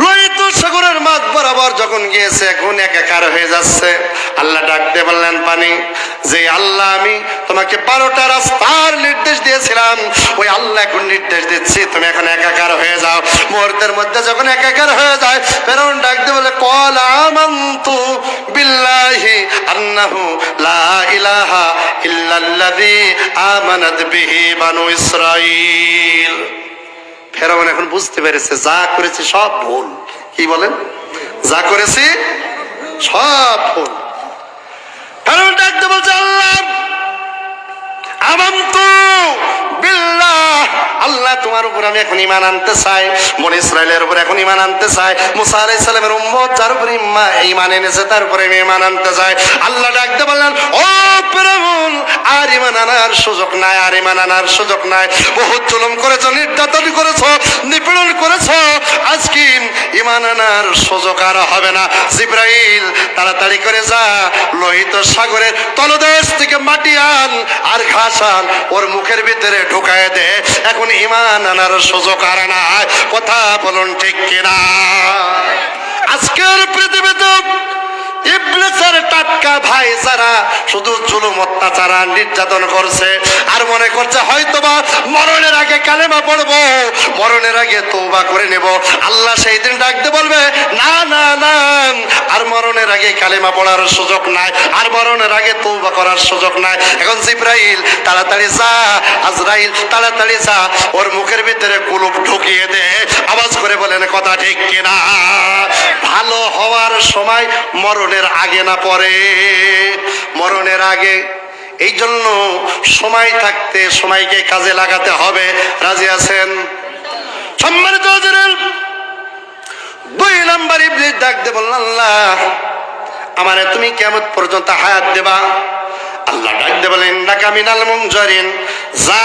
লোহিত সাগরের মাঝ বরাবর যখন গিয়েছে, এখন একাকার হয়ে যাচ্ছে। আল্লাহ ডাক দিয়ে বললেন, পানি, যে আল্লাহ আমি তোমাকে 12টা রাস্তার নির্দেশ দিয়েছিলাম, ওই আল্লাহ এখন নির্দেশ দিচ্ছি, তুমি এখন একাকার হয়ে যাও। মুহূর্তের মধ্যে যখন একাকার হয়ে যায়, ফেরাউন ডাক দিয়ে বলে, ক্বাল আমানতু বিল্লাহি আন্নাহু লা ইলাহা ইল্লাল্লাযী আমানাত বিহি বানু ইসরাঈল। ফেরাউন এখন বুঝতে পেরেছে যা করেছে সব ভুল। কি বলেন? যা করেছি সব ভুল। ফেরাউন ডাকতে বলছে, আল্লাহ আমানতু বিল্লাহ, আল্লাহ তোমার উপর আমি এখন ঈমান আনতে চাই, বনি ইসরাইলের উপর এখন ঈমান আনতে চাই, মুসা আলাইহিস সালামের উম্মত যার উপর ঈমান এনেছে তার উপরে আমি ঈমান আনতে চাই। আল্লাহ ডাকতে বললেন, ও ফেরাউন, আর ঈমান আনার সুযোগ নাই, আর ঈমান আনার সুযোগ নাই। বহুত জুলুম করেছো, নির্যাতন করেছো, নিপীড়ন করেছো, আজকে ঈমান আনার সুযোগ আর হবে না। জিবরাইল তাড়াতাড়ি করে যা, লোহিত সাগরের তলদেশ থেকে মাটি আন আর ঘাস আন, ওর মুখের ভিতরে ঢুকায় দে, এখন ঈমান আনার সুযোগ আর নাই। কথা বলুন ঠিক কিনা? আজকের পৃথিবীতে ইবলিসের টাটকা ভাই যারা শুধু জুলুম অত্যাচার নির্যাতন করছে, আর মনে করছে হয়তোবা মরণের আগে কালেমা পড়বো, মরণের আগে তওবা করে নেব, আল্লাহ সেই দিন ডাকতে বলবে, না না না, আর মরণের আগে কালেমা পড়ার সুযোগ নাই, আর মরণের আগে তওবা করার সুযোগ নাই। এখন জিবরাইল তাড়াতাড়ি যা, আজরাইল তাড়াতাড়ি যা, ওর মুখের ভিতরে কুলুপ ঢুকিয়ে দে। আওয়াজ করে বলেন কথা ঠিক কিনা? ভালো হওয়ার সময় মরণের আগে না পরে, মরণের আগে। এই জন্য সময় থাকতে সময়কে কাজে লাগাতে হবে। রাজি আছেন? সম্মানিত হাজিরিন, 2 নাম্বার ইবলিস ডাক দিয়ে বলল, আল্লাহ আমারে তুমি কিয়ামত পর্যন্ত হায়াত দেবা। আল্লাহ ডাক দিয়ে বলেন, ইন্নাকা মিনাল মুনজারিন, যা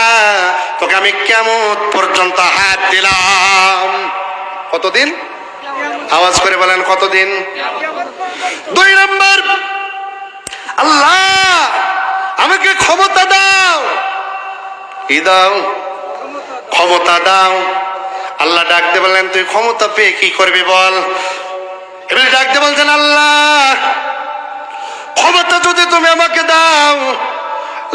তোকে আমি কিয়ামত পর্যন্ত হায়াত দিলাম। কতদিন? আওয়াজ করে বলেন কতদিন? 2 নাম্বার, আল্লাহ আমাকে ক্ষমতা দাও, কি দাও? ক্ষমতা দাও। আল্লাহ ডাকতে বললেন তুই ক্ষমতা পেয়ে কি করবি বল? ইবলিস ডাকতে বলছেন আল্লাহ ক্ষমতা যদি তুমি আমাকে দাও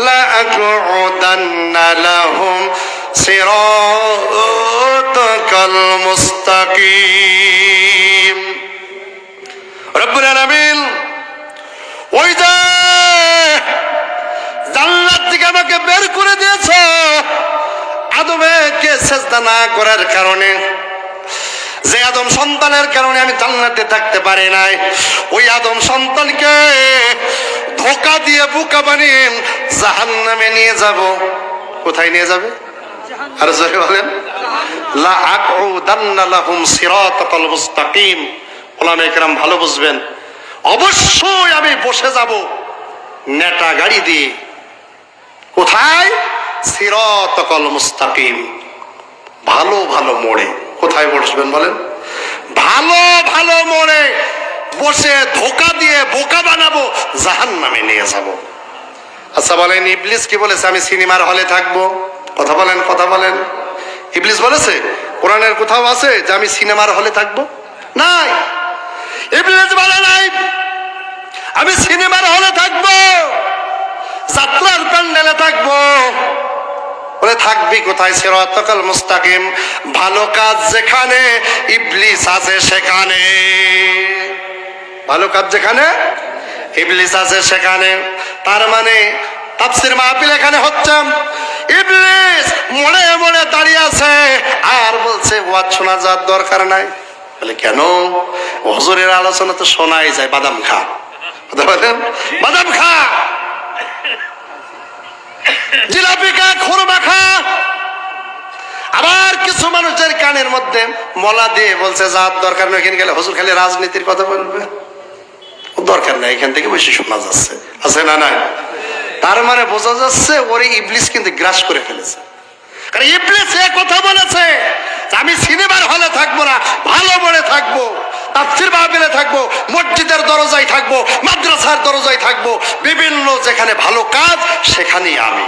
লা আকুদান্না লাহুম সিরাতাকাল মুস্তাকিম। রব্বুল আলামিন ওই যে জান্নাত থেকে আমাকে বের করে দিয়েছে আদমকে সেজদা না করার কারণে, যে আদম সন্তানের কারণে আমি জান্নাতে থাকতে পারি নাই, ওই আদম সন্তানকে ধোঁকা দিয়ে বোকা বানিয়ে জাহান্নামে নিয়ে যাব। কোথায় নিয়ে যাবে? আর জোরে বলেন লা আকুদান্না লাহুম সিরাতাকাল মুস্তাকিম। ওলামায়ে কেরাম ভালো বুঝবেন, অবশ্যই আমি বসে যাব নেটা গাড়ি দিয়ে। কোথায়? সিরাতাকাল মুস্তাকিম, ভালো ভালো মোড়ে। কোথায় বসবেন বলেন? ভালো ভালো মোড়ে বসে ধোঁকা দিয়ে বোকা বানাবো, জাহান্নামে নিয়ে যাব। আচ্ছা বলেন ইবলিস কি বলেছে আমি সিনেমার হলে থাকবো? কথা বলেন, কথা বলেন। ইবলিস বলেছে? কোরআনের কোথাও আছে যে আমি সিনেমার হলে থাকবো? নাই। ইবলিস বলে নাই আমি সিনেমার হলে থাকবো, যাত্রার প্যান্ডেলে থাকবো। বলে থাকবি কোথায়? সিরাতাকাল মুস্তাকিম, ভালো কাজ যেখানে ইবলিস আছে সেখানে। ভালো কাজ যেখানে ইবলিস আছে সেখানে। তার মানে তাফসীর মাহফিল এখানে হচ্ছে, ইবলিস মনে মনে দাঁড়িয়ে আছে আর বলছে ওয়াজ শোনা যাওয়ার দরকার নাই। বলে কেন? হুজুরের আলোচনা তো শোনাই যায়, বাদাম খা। কথা বলেন, বাদাম খা, জিলাপি খা, খুরমা খা। আবার কিছু মানুষের কানের মধ্যে মলা দিয়ে বলছে যাওয়ার দরকার নেই, এখানে গেলে হুজুর খালি রাজনীতির কথা বলবে, দরকার নাই, এখান থেকে বেশি শোনা যাচ্ছে। আছে না? নাই। তার মানে বোঝা যাচ্ছে ওরে ইবলিস কিন্তু গ্রাস করে ফেলেছে। কারণ ইবলিস এ কথা বলেছে আমি সিনেমার হলে থাকবো না, ভালো মোড়ে থাকবো, তাফসীর মাহফিলে থাকবো, মসজিদের দরজায় থাকবো, মাদ্রাসার দরজায় থাকবো, বিভিন্ন যেখানে ভালো কাজ সেখানেই আমি।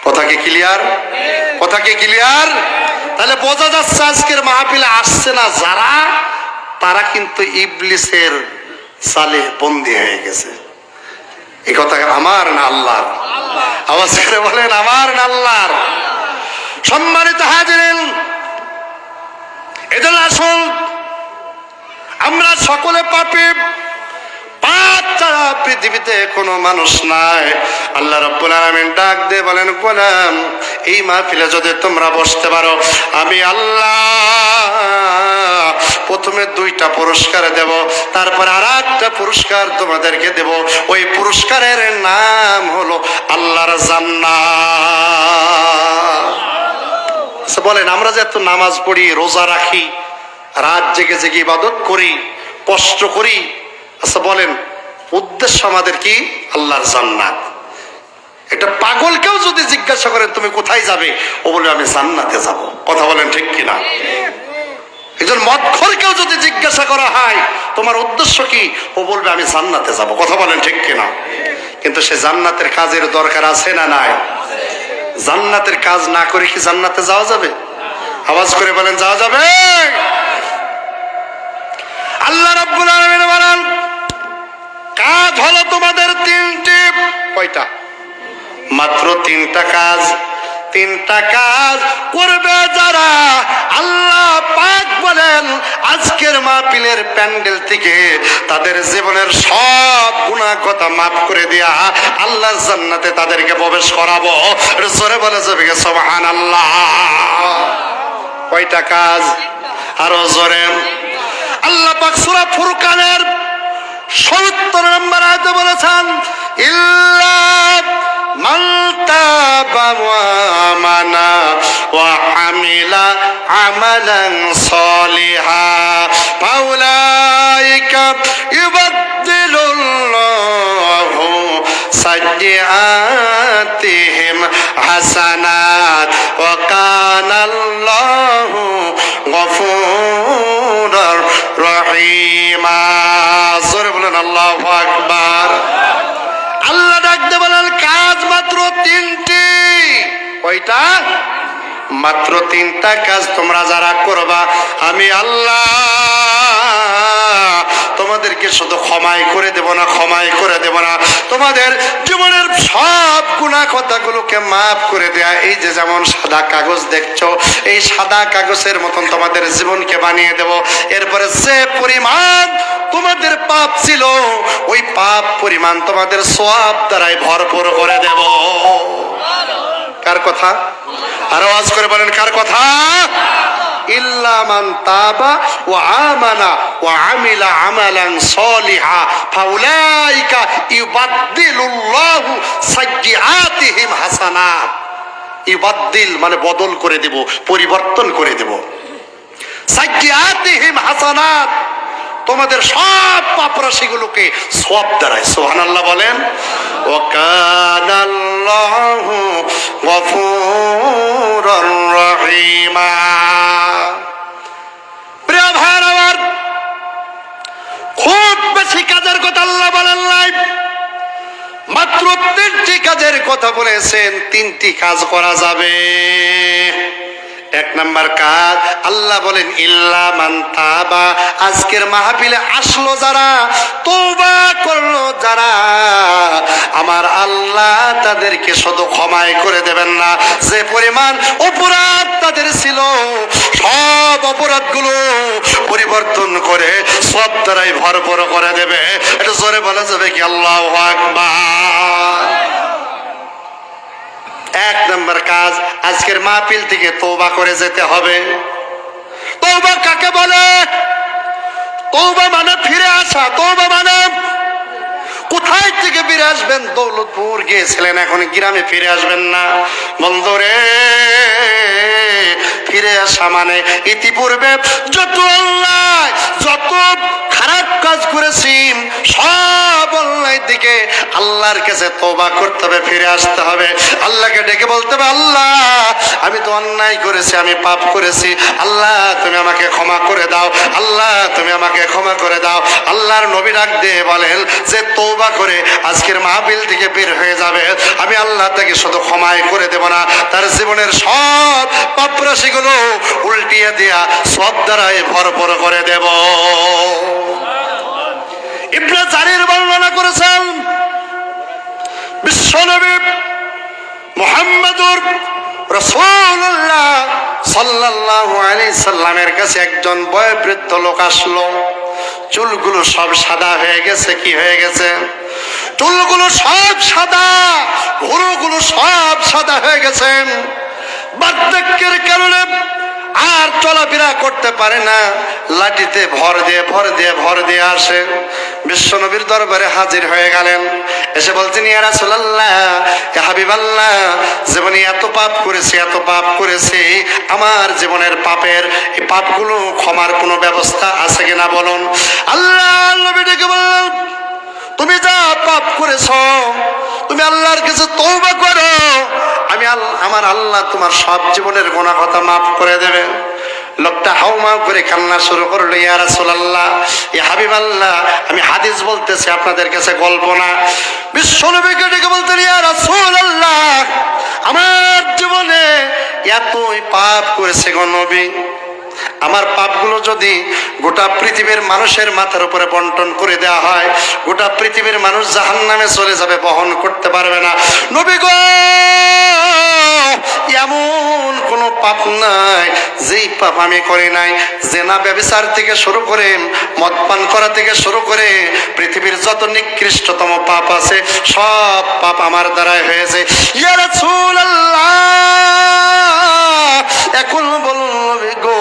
কথা কি ক্লিয়ার? কথা কি ক্লিয়ার? তাহলে বোঝা যাচ্ছে আজকের মাহফিলে আসছে না যারা, তারা কিন্তু ইবলিসের সালে বন্দী হয়ে গেছে। এই কথা আমার না আল্লাহর? আওয়াজ করে বলেন আমার না আল্লাহর? সম্মানিত হাজিরিন, এজন্য আসুন আমরা সকলে পাপী, পাপ ছাড়া পৃথিবীতে কোনো মানুষ নাই। আল্লাহ রাব্বুল আলামিন ডাক দিয়ে বলেন গোলাম এই মাহফিলে যদি তোমরা বসতে পারো আমি আল্লাহ প্রথমে 2টা পুরস্কার দেব, তারপর আরেকটা পুরস্কার তোমাদেরকে দেব। ওই পুরস্কারের নাম হলো আল্লাহর জান্নাত। বলেন আমরা যে এত নামাজ পড়ি, রোজা রাখি, রাত জেগে জেগে ইবাদত করি, কষ্ট করি, আচ্ছা বলেন উদ্দেশ্য আমাদের কি? আল্লাহর জান্নাত। এটা পাগলকেও যদি জিজ্ঞাসা করেন তুমি কোথায় যাবে, ও বলবে আমি জান্নাতে যাব। কথা বলেন ঠিক কিনা? একজন মদখোরকেও যদি জিজ্ঞাসা করা হয় তোমার উদ্দেশ্য কি, ও বলবে আমি জান্নাতে যাব। কথা বলেন ঠিক কিনা? কিন্তু সে জান্নাতের কাজের দরকার আছে না নাই? জান্নাতের কাজ না করে কি জান্নাতে যাওয়া যাবে? আওয়াজ করে বলেন যাওয়া যাবে? আল্লাহ রাব্বুল আলামিন বলেন কাজ হলো তোমাদের 3টি। কয়টা? মাত্র 3টা কাজ। 3টা কাজ করবে যারা, আল্লাহ পাক বলেন আজকের মাহফিলের প্যান্ডেল থেকে তাদের জীবনের সব গুনাহ কথা মাফ করে দিয়া আল্লাহর জান্নাতে তাদেরকে প্রবেশ করাবো। জোরে বলে যাবে সুবহানাল্লাহ। কয়টা কাজ? আরো জোরে। আল্লাহ পাক সূরা ফুরকানের ৭০ নম্বর আয়াতে বলেছেন ইল্লা মান তাবা ওয়া আমানা ওয়া আমিলা আমালান সলিহা ফাউলাইকা ইউবাদদিলুল্লাহু সাইয়্যাতিহিম হাসানাত ওয়া কানাল্লাহু গফুরুর রহিমা। জোরে বলেন আল্লাহু আকবার। কয়টা? মাত্র 3টা কাজ তোমরা যারা করবা, আমি আল্লাহ তোমাদেরকে শুধু ক্ষমাই করে দেব না, ক্ষমাই করে দেব না, তোমাদের জীবনের সব গুনাহ কথাগুলোকে মাফ করে দেয়া। এই যে যেমন সাদা কাগজ দেখছো, এই সাদা কাগজের মতন তোমাদের জীবনকে বানিয়ে দেব। এরপরে যে পরিমাণ তোমাদের পাপ ছিল, ওই পাপ পরিমাণ তোমাদের সওয়াব দ্বারাই ভরপুর করে দেব। কার কথা? আরো আওয়াজ করে বলেন, কার কথা? ইল্লা মান তাবা ওয়া আমানা ওয়া আমিলা আমালান সলিহা ফাউলাইকা ইউবাদদিলুল্লাহু সাইয়্যাতিহিম হাসানাত। ইউবাদদিল মানে বদল করে দেব, পরিবর্তন করে দেব। সাইয়্যাতিহিম হাসানাত, তোমাদের সব পাপ রাশিগুলোকে সওয়াব দ্বারাই। সুবহানাল্লাহ বলেন। ওয়া কানাল্লাহু গফুরুর রহিমা। প্রিয় ভাইরা আমার, খুব বেশি কাজের কথা আল্লাহ বলেন নাই, মাত্র 3টি কাজের কথা বলেছেন। 3টি কাজ করা যাবে। 1 নাম্বার কাজ আল্লাহ বলেন ইল্লা মান তাবা। আজকের মাহফিলে আসলো যারা, তওবা করলো যারা, আমার আল্লাহ তাদেরকে শুধু ক্ষমাই করে দেবেন না, যে পরিমাণ অপরাধ তাদের ছিল সব অপরাধগুলো পরিবর্তন করে সব দ্বারাই ভরপুর করে দেবে। এটা জোরে বলা যাবে কি আল্লাহু আকবার? 1 নাম্বার কাজ, আজকের মাহফিল থেকে তওবা করে যেতে হবে। তওবা কাকে বলে? তওবা মানে ফিরে আসা। তওবা মানে কোথায় থেকে ফিরে আসবেন? দৌলতপুর গিয়েছিলেন, এখন গ্রামে ফিরে আসবেন না। বন্ধুরে, ফিরে আসা মানে ইতিপূর্বে যত অন্যায়, যত খারাপ কাজ করেছি, সব অন্যায়ের দিকে আল্লাহর কাছে তওবা করতে হবে, ফিরে আসতে হবে। আল্লাহকে ডেকে বলতে হবে, আল্লাহ আমি তো অন্যায় করেছি, আমি পাপ করেছি, আল্লাহ তুমি আমাকে ক্ষমা করে দাও, আল্লাহ তুমি আমাকে ক্ষমা করে দাও। আল্লাহর নবী ডাক দিয়ে বলেন যে তওবা করে আজকের মাহফিল থেকে বের হয়ে যাবে, আমি আল্লাহ তাকে শুধু ক্ষমাই করে দেব না, তার জীবনের সব পাপ রাশিগুলো উল্টিয়ে দিয়া সব দ্বারাই ভরপুর করে দেব। ইবনে জারির বর্ণনা করেছেন, বিশ্বনবী মুহাম্মদুর রাসূলুল্লাহ সাল্লাল্লাহু আলাইহি সাল্লামের কাছে একজন বয়োবৃদ্ধ লোক আসলো। চুলগুলো সব সাদা হয়ে গেছে। কি হয়ে গেছে? চুলগুলো সব সাদা, ভুরুগুলো সব সাদা হয়ে গেছে। বার্ধক্যের কারণে আর চলাফেরা করতে পারে না, লাঠিতে ভর দিয়ে আসে। বিশ্বনবীর দরবারে হাজির হয়ে গেলেন। এসে বলছেন, ইয়া রাসূলুল্লাহ, ইয়া হাবিবাল্লাহ, জীবনে এত পাপ করেছি, আমার জীবনের পাপের এই পাপগুলো ক্ষমার কোনো ব্যবস্থা আছে কিনা বলুন। আল্লাহ নবী ডেকে বললেন, তুমি যা পাপ করেছো, তুমি আল্লাহর কাছে তওবা করো, আমার আল্লাহ তোমার সব জীবনের গুনাহ কথা মাফ করে দেবে। লোকটা হাউমাউ করে কান্না শুরু করলো, ইয়া রাসূলুল্লাহ, ইয়া হাবিবাল্লাহ, আমি হাদিস বলতেছি, আপনাদের কাছে গল্প না। বিশ্বনবীকে ডেকে বলতেন, ইয়া রাসূলুল্লাহ, আমার জীবনে এতই পাপ করেছে গো নবী, আমার পাপগুলো যদি গোটা পৃথিবীর মানুষের মাথার উপরে বন্টন করে দেওয়া হয়, গোটা পৃথিবীর মানুষ জাহান্নামে চলে যাবে, বহন করতে পারবে না। নবী গো, এমন কোন পাপ নাই যেই পাপ আমি করি নাই। জেনা ব্যভিচার থেকে শুরু করে, মদ পান করা থেকে শুরু করে, পৃথিবীর যত নিকৃষ্টতম পাপ আছে সব পাপ আমার দ্বারাই হয়েছে। ইয়া রাসূলুল্লাহ, এখন বলুন নবী গো,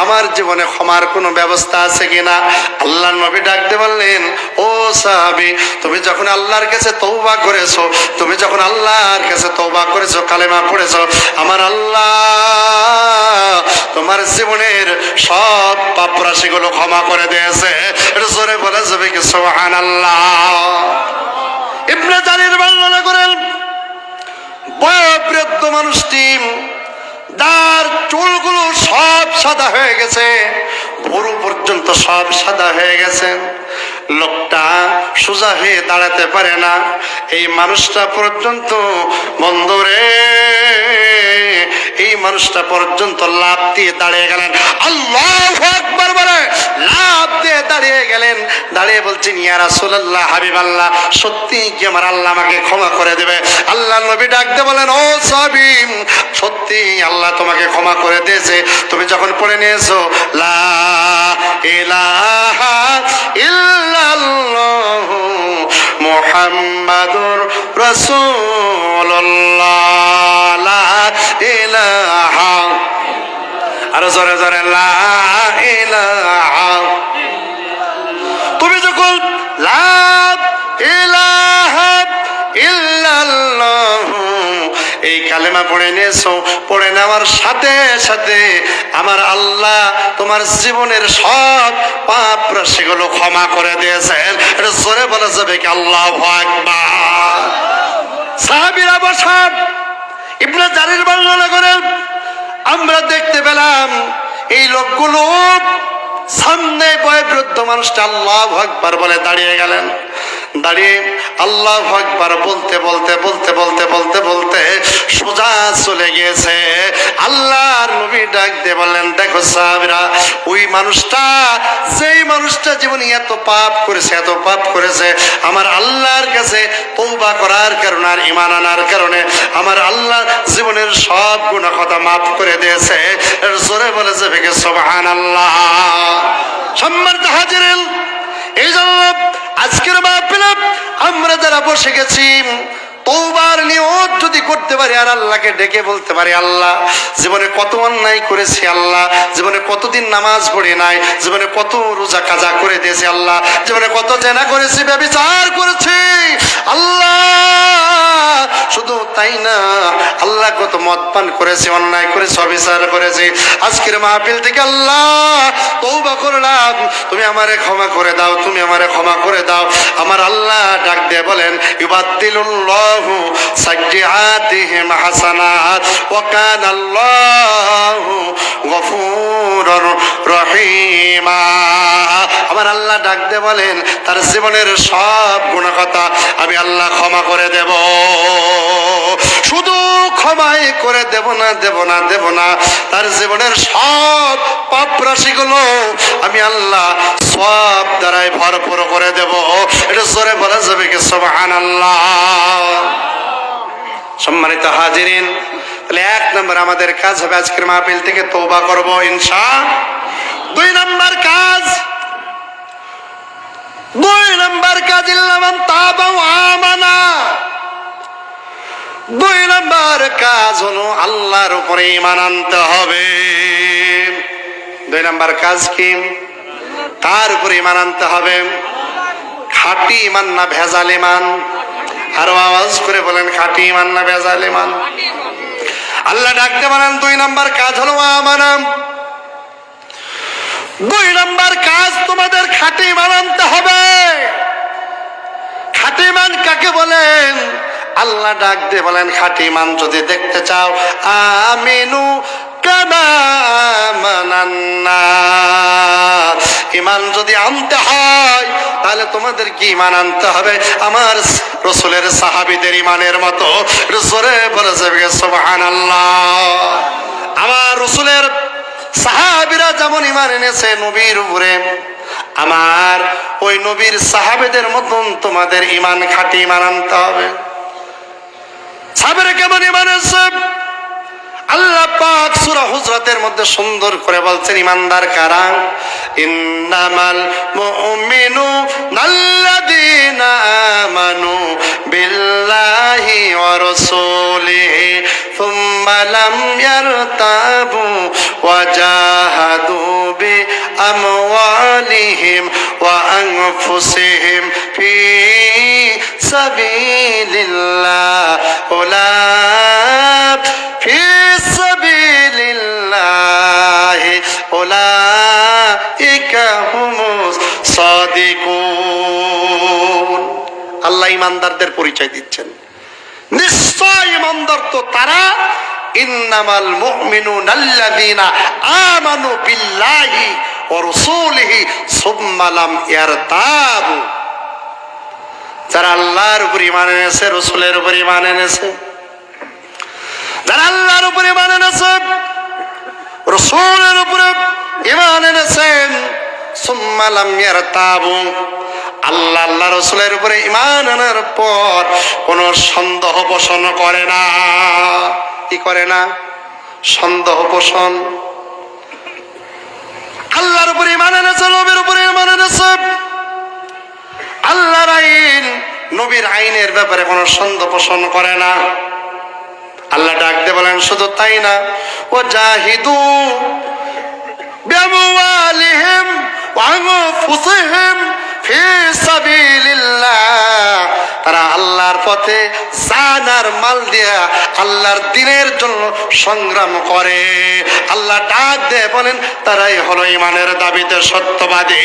আমার জীবনে ক্ষমার কোনো ব্যবস্থা আছে কিনা? আল্লাহর নবী ডাক দিয়ে বললেন, ও সাহাবী, তুমি যখন আল্লাহর কাছে তওবা করেছো, তুমি যখন আল্লাহর কাছে তওবা করেছো, কালেমা পড়েছো, আমার আল্লাহ তোমার জীবনের সব পাপ রাশিগুলো ক্ষমা করে দিয়েছে। এটা জোরে বলা যাবে কি সুবহানাল্লাহ? ইবনে জারির বর্ণনা করেন, বয়োবৃদ্ধ মানুষটি, তার চুলগুলো সব সাদা হয়ে গেছে, ভুরু পর্যন্ত সব সাদা হয়ে গেছে। লোকটা সোজা হয়ে দাঁড়াতে পারে না। এই মানুষটা পর্যন্ত, বন্ধুরে, এই মানুষটা পর্যন্ত লাফ দিয়ে দাঁড়িয়ে গেলেন, আল্লাহু আকবার বলে লাফ দিয়ে দাঁড়িয়ে গেলেন। দাঁড়িয়ে বলছেন, ইয়া রাসূলুল্লাহ, হাবিবাল্লাহ, সত্যি কি আমার আল্লাহ আমাকে ক্ষমা করে দেবে? আল্লাহ নবী ডাক দিয়ে বলেন, ও সাহাবী, সত্যি আল্লাহ তোমাকে ক্ষমা করে দিয়েছে। তুমি যখন পড়ে নিয়েছো লা ইলাহা ইল্লাল্লাহু মুহাম্মাদুর রাসূলুল্লাহ, লা ইলাহা, আরো জোরে জোরে, লা ইলাহা। তুমি যখন লা ইলাহা ইল্লাল্লাহ এই কালেমা পড়ে নিয়েছো, পড়ে নেওয়ার সাথে সাথে আমার আল্লাহ তোমার জীবনের সব পাপ রাশিগুলো ক্ষমা করে দিয়েছেন। এটা জোরে বলা যাবে কি আল্লাহু আকবার? সাহাবীরা বসান, ইবনে জারির বর্ণনা করেন, আমরা দেখতে পেলাম এই লোকগুলো সামনে বয়োবৃদ্ধ মানুষটা আল্লাহু আকবার বলে দাঁড়িয়ে গেলেন। দাঁড়িয়ে আল্লাহু আকবার বলতে বলতে বলতে বলতে বলতে বলতে সোজা চলে গিয়েছে। আল্লাহর নবী ডাক দিয়ে বললেন, দেখো সাহাবীরা, ওই মানুষটা, যেই মানুষটা জীবনে এত পাপ করেছে, এত পাপ করেছে, আমার আল্লাহর কাছে তওবা করার কারণে আর ঈমান আনার কারণে আমার আল্লাহ জীবনের সব গুনাহ কথা মাফ করে দিয়েছে। এর জোরে বলে যাবে কি সুবহানাল্লাহ। সম্মানিত হাজিরিন, এই জন্য আজকের মাহফিলে আমরা যারা বসে গেছি, তওবার নিয়ত যদি করতে পারি আর আল্লাহকে ডেকে বলতে পারি, আল্লাহ জীবনে কত অন্যায় করেছি, আল্লাহ জীবনে কতদিন নামাজ পড়ি নাই, জীবনে কত রোজা কাজা করে দিয়েছি, আল্লাহ জীবনে কত জেনা করেছি, ব্যভিচার করেছি, আল্লাহ শুধু তাই না, আল্লাহ কত মদ পান করেছি, অন্যায় করেছি, অবিচার করেছি। আজকের মাহফিল থেকে আল্লাহ তওবা করলাম, তুমি আমারে ক্ষমা করে দাও, তুমি আমারে ক্ষমা করে দাও। আমার আল্লাহ ডাক দিয়ে বলেন, ইউবাদদিলুল্লাহু সাইয়্যাতিহিম হাসানাত ওয়া কানাল্লাহু গফুরুর রহিমা। আমার আল্লাহ ডাক দিয়ে বলেন, তার জীবনের সব গুনাহ কথা আমি আল্লাহ ক্ষমা করে দেব। শুধু ক্ষমাই করে দেব না, দেব না, দেব না, তার জীবনের সব পাপ রাশিগুলো আমি আল্লাহ সব দ্বারাই ভরপুর করে দেব। এটা জোরে বলা যাবে কি সুবহানাল্লাহ। সম্মানিত হাজিরিন, তাহলে এক নম্বর আমাদের কাজ হবে আজকের মাহফিল থেকে তওবা করব ইনশাআল্লাহ। দুই নম্বর কাজ, ইল্লামান তাবা ওয়া আমানা। দুই নম্বর কাজ হলো আল্লাহর উপরে ঈমান আনতে হবে। দুই নম্বর কাজ কি? তার উপরে ঈমান আনতে হবে। খাঁটি ঈমান না ভেজাল ঈমান? আরো আওয়াজ করে বলেন, খাঁটি ঈমান না ভেজাল ঈমান? আল্লাহ ডাকতে বলেন, দুই নম্বর কাজ হলো আমানা। দুই নম্বর কাজ তোমাদের খাঁটি ঈমান আনতে হবে। খাঁটি ঈমান কাকে বলেন? আল্লাহ ডাক দিয়ে বলেন, খাঁটি ঈমান যদি দেখতে চাও, আমিনু কামা আমানান নাস। ঈমান যদি আনতে হয় তাহলে তোমাদের কি ঈমান আনতে হবে? আমার রাসূলের সাহাবীদের ঈমানের মতো। জোরে বলে যাবে সুবহানাল্লাহ। আমার রাসূলের সাহাবীরা যেমন ঈমান এনেছে নবীর উপরে, আমার ওই নবীর সাহাবীদের মতন তোমাদের ঈমান, খাঁটি ঈমান আনতে হবে। সাহাবীরা কেমন ঈমান এনেছে? আল্লাহ পাক সূরা হুজরাতের মধ্যে সুন্দর করে বলছেন, ঈমানদার কারা? ইন্নামাল মুমিনুনা আল্লাযীনা আমানু বিল্লাহি ওয়া রাসূলিহি সুম্মা লাম ইয়ারতাবু ওয়া জাহাদু বিআমওয়ালিহিম ওয়া আনফুসিহিম ফি সাবিলিল্লাহ ফি সাবিলিল্লাহ উলাইকা হুমুস সাদিকুন। আল্লাহ ঈমানদারদের পরিচয় দিচ্ছেন। নিশ্চয় ঈমানদার তো তারা, ইন্নামাল মুমিনুনা আল্লাযীনা আমানু বিল্লাহি ওয়া রাসূলিহি সুম্মা লাম ইয়ারতাবু। যারা আল্লাহর উপর ঈমান এনেছে, রাসূলের উপর ঈমান এনেছে, যারা আল্লাহর উপরে ঈমান এনেছে, রাসূলের উপরে ঈমান এনেছেন, সুম্মা লাম ইয়ারতাবু, আল্লাহ আল্লাহ রাসূলের উপরে ঈমান আনার পর কোন সন্দেহ পোষণ করে না। কি করে না? সন্দেহ পোষণ। আল্লাহর উপরে ঈমান এনেছে, নবীর উপরে ঈমান এনেছে, আল্লাহর আইন নবীর আইনের ব্যাপারে কোনো সন্দেহ পোষণ করে না। আল্লাহ ডাক দিয়ে বলেন শুধু তাই না, ওয়াজাহিদু বিআমওয়ালিহিম ওয়া আনফুসিহিম ফি সাবিলিল্লাহ, তারা আল্লাহর পথে জান আর মাল দিয়া আল্লাহর দ্বীনের জন্য সংগ্রাম করে। আল্লাহ ডাক দিয়ে বলেন তারাই হলো ঈমানের দাবিতে সত্যবাদী।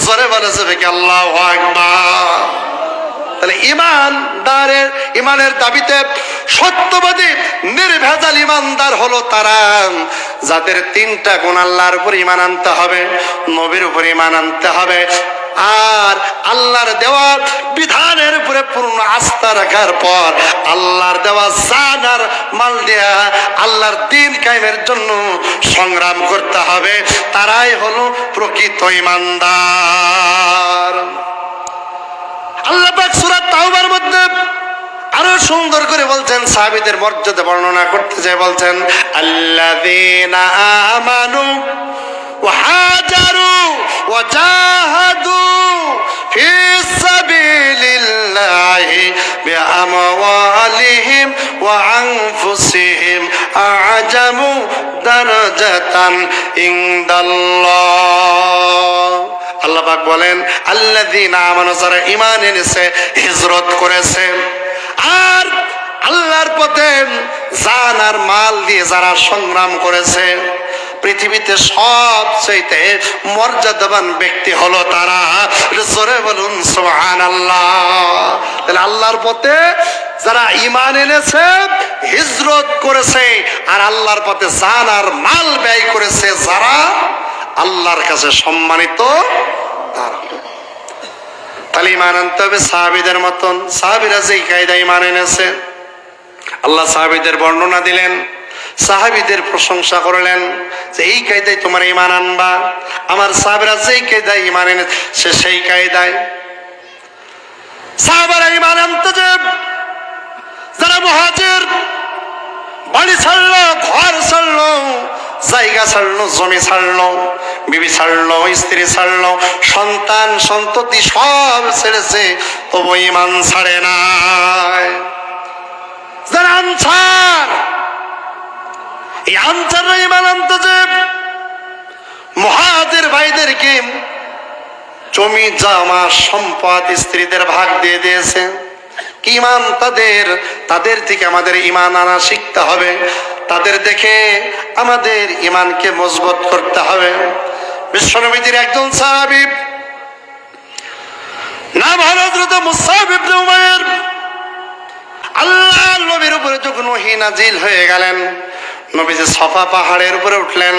জোরে বলে যাবে কি আল্লাহু আকবার। তাহলে ঈমানের দাবিতে সত্যবাদী নির্ভেজাল ঈমানদার হলো তারা যাদের তিনটা গুণ: আল্লাহর উপর ঈমান আনতে হবে, নবীর উপর ঈমান আনতে হবে, আর আল্লাহর দেওয়া বিধানের উপরে পূর্ণ আস্থা রাখার পর আল্লাহর দেওয়া জান আর মাল দেয়া আল্লাহর দ্বীন কায়েমের জন্য সংগ্রাম করতে হবে। তারাই হলো প্রকৃত ঈমানদার। আল্লাহ পাক সূরা তাওবার মধ্যে আরো সুন্দর করে বলছেন, সাহাবীদের মর্যাদা বর্ণনা করতে যায়, বলছেন আল্লাযীনা আমানু ওয়া হাজারু ওয়া জাহাদু ফি সাবিলিল্লাহি বিআমওয়ালিহিম ওয়া আনফুসিহিম আ'জামু দারাজাতান ইনদাল্লাহ। আল্লাহ পাক বলেন আল্লাযীনা আমানু, যারা ঈমান এনেছে, হিজরত করেছে, আর আল্লাহর পথে জান আর মাল দিয়ে যারা সংগ্রাম করেছে, পৃথিবীতে সবচেয়ে মর্যাদাবান ব্যক্তি হলো তারা। জোরে বলুন সুবহানাল্লাহ। তাহলে আল্লাহর পথে যারা ঈমান এনেছে, হিজরত করেছে, আর আল্লাহর পথে জান আর মাল ব্যয় করেছে, যারা আল্লাহর কাছে সম্মানিত তারা। তাহলে ঈমান আনতে হবে সাহাবীদের মতন। সাহাবীরা যেই কায়দায় ঈমান এনেছে, আল্লাহ সাহাবীদের বর্ণনা দিলেন, সাহাবীদের প্রশংসা করলেন যে এই কায়দায় তোমার ঈমান আনবা। আমার সাহাবীরা যেই কায়দায় ঈমান এনেছে সেই কায়দায় সাহাবারা ঈমান আনতে যে যারা মুহাজির, বাড়ি ছাড়লো, ঘর ছাড়লো, জায়গা ছাড়লো, জমি ছাড়লো, বিবি ছাড়লো, স্ত্রী ছাড়লো, সন্তান সন্ততি সব ছেড়েছে, তবু ঈমান ছাড়ে নাই। যারা আনসার, এই আনসাররা ঈমান আনতে যে মুহাজির ভাইদেরকে জমি জামা সম্পদ স্ত্রীদের ভাগ দিয়ে দিয়েছে। কি ঈমান তাদের থেকে আমাদের ঈমান আনা শিখতে হবে। তাদের দেখে আমাদের ঈমানকে মজবুত করতে হবে। বিশ্বনবীর একজন সাহাবী, নাম হলো হযরত মুসআব ইবনে উমাইর। আল্লাহর নবীর উপরে যখন ওহী নাজিল হয়ে গেলেন, নবীজি সাফা পাহাড়ের উপরে উঠলেন,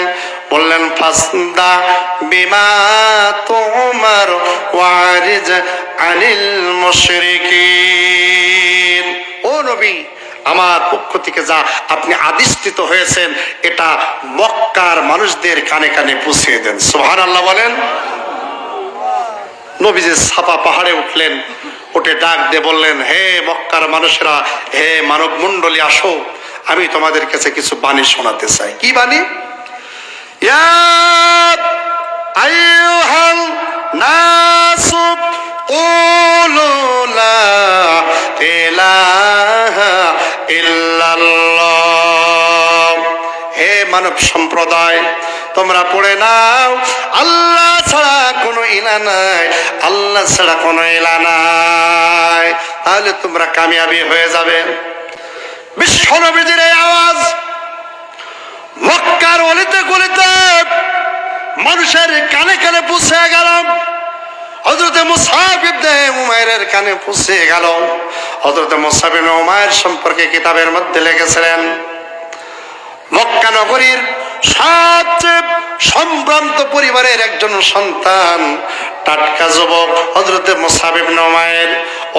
বললেন ফাসদা বিমা তুমার ওয়ারিজ আনিল মুশরিকিন। ও নবী, আমার পক্ষ থেকে যা আপনি আদিষ্টিত হয়েছেন, এটা মক্কার মানুষদের কানে কানে পৌঁছে দেন। সুবহানাল্লাহ বলেন। নবীজি সাফা পাহাড়ে উঠলেন, উঠে ডাক দিয়ে বললেন, হে মক্কার মানুষেরা, হে মানব মণ্ডলী, আসো, আমি তোমাদের কাছে কিছু বাণী শোনাতে চাই। কি বাণী? ইয়া আইয়ুহান নাসু কুলু লা ইলাহা ইল্লাল্লাহ। হে মানব সম্প্রদায়, তোমরা পড়ে নাও, আল্লাহ ছাড়া কোনো ইলা নাই, আল্লাহ ছাড়া কোনো ইলা নাই, তাহলে তোমরা কামিয়াবি হয়ে যাবে। বিশ্বনবীর এই আওয়াজ মক্কার অলিতে গলিতে মানুষের কানে কানে পৌঁছে গেল। হযরত মুসআব ইবনে উমাইরের কানে পৌঁছে গেল। হযরত মুসআব ইবনে উমাইর সম্পর্কে কিতাবের মধ্যে লিখেছিলেন, মক্কা নগরীর সবচেয়ে সম্ভ্রান্ত পরিবারের একজন সন্তান, টাটকা যুবক হযরত মুসআব ইবনে উমাইর।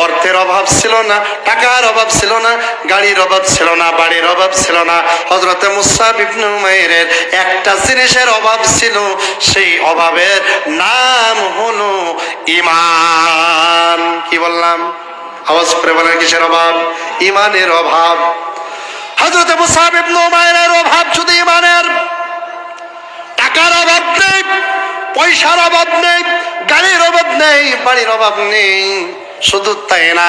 অর্থের অভাব ছিল না, টাকার অভাব ছিল না, গাড়ির অভাব ছিল না, বাড়ির অভাব ছিল না। হযরতে মুসআব ইবনে উমাইরের একটা জিনিসের অভাব ছিল, সেই অভাবের নাম হলো ঈমান। কি বললাম? আওয়াজ করে বলেন, কিসের অভাব? ঈমানের অভাব। হযরতে মুসআব ইবনে উমাইরের অভাব শুধু ঈমানের। টাকার অভাব নেই, পয়সার অভাব নেই, গাড়ির অভাব নেই, বাড়ির অভাব নেই। শুধু তাই না,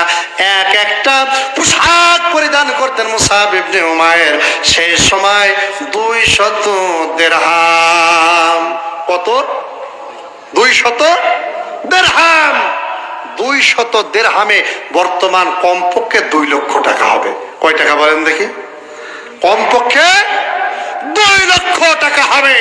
একটা পোশাক পরিধান করতেন মুসআব ইবনে উমাইর, সেই সময় 200 দিরহাম। কত? 200 দিরহাম। 200 দিরহামে বর্তমান কমপক্ষে 2 লক্ষ টাকা হবে। কয় টাকা বলেন দেখি? কমপক্ষে 2 লক্ষ টাকা হবে।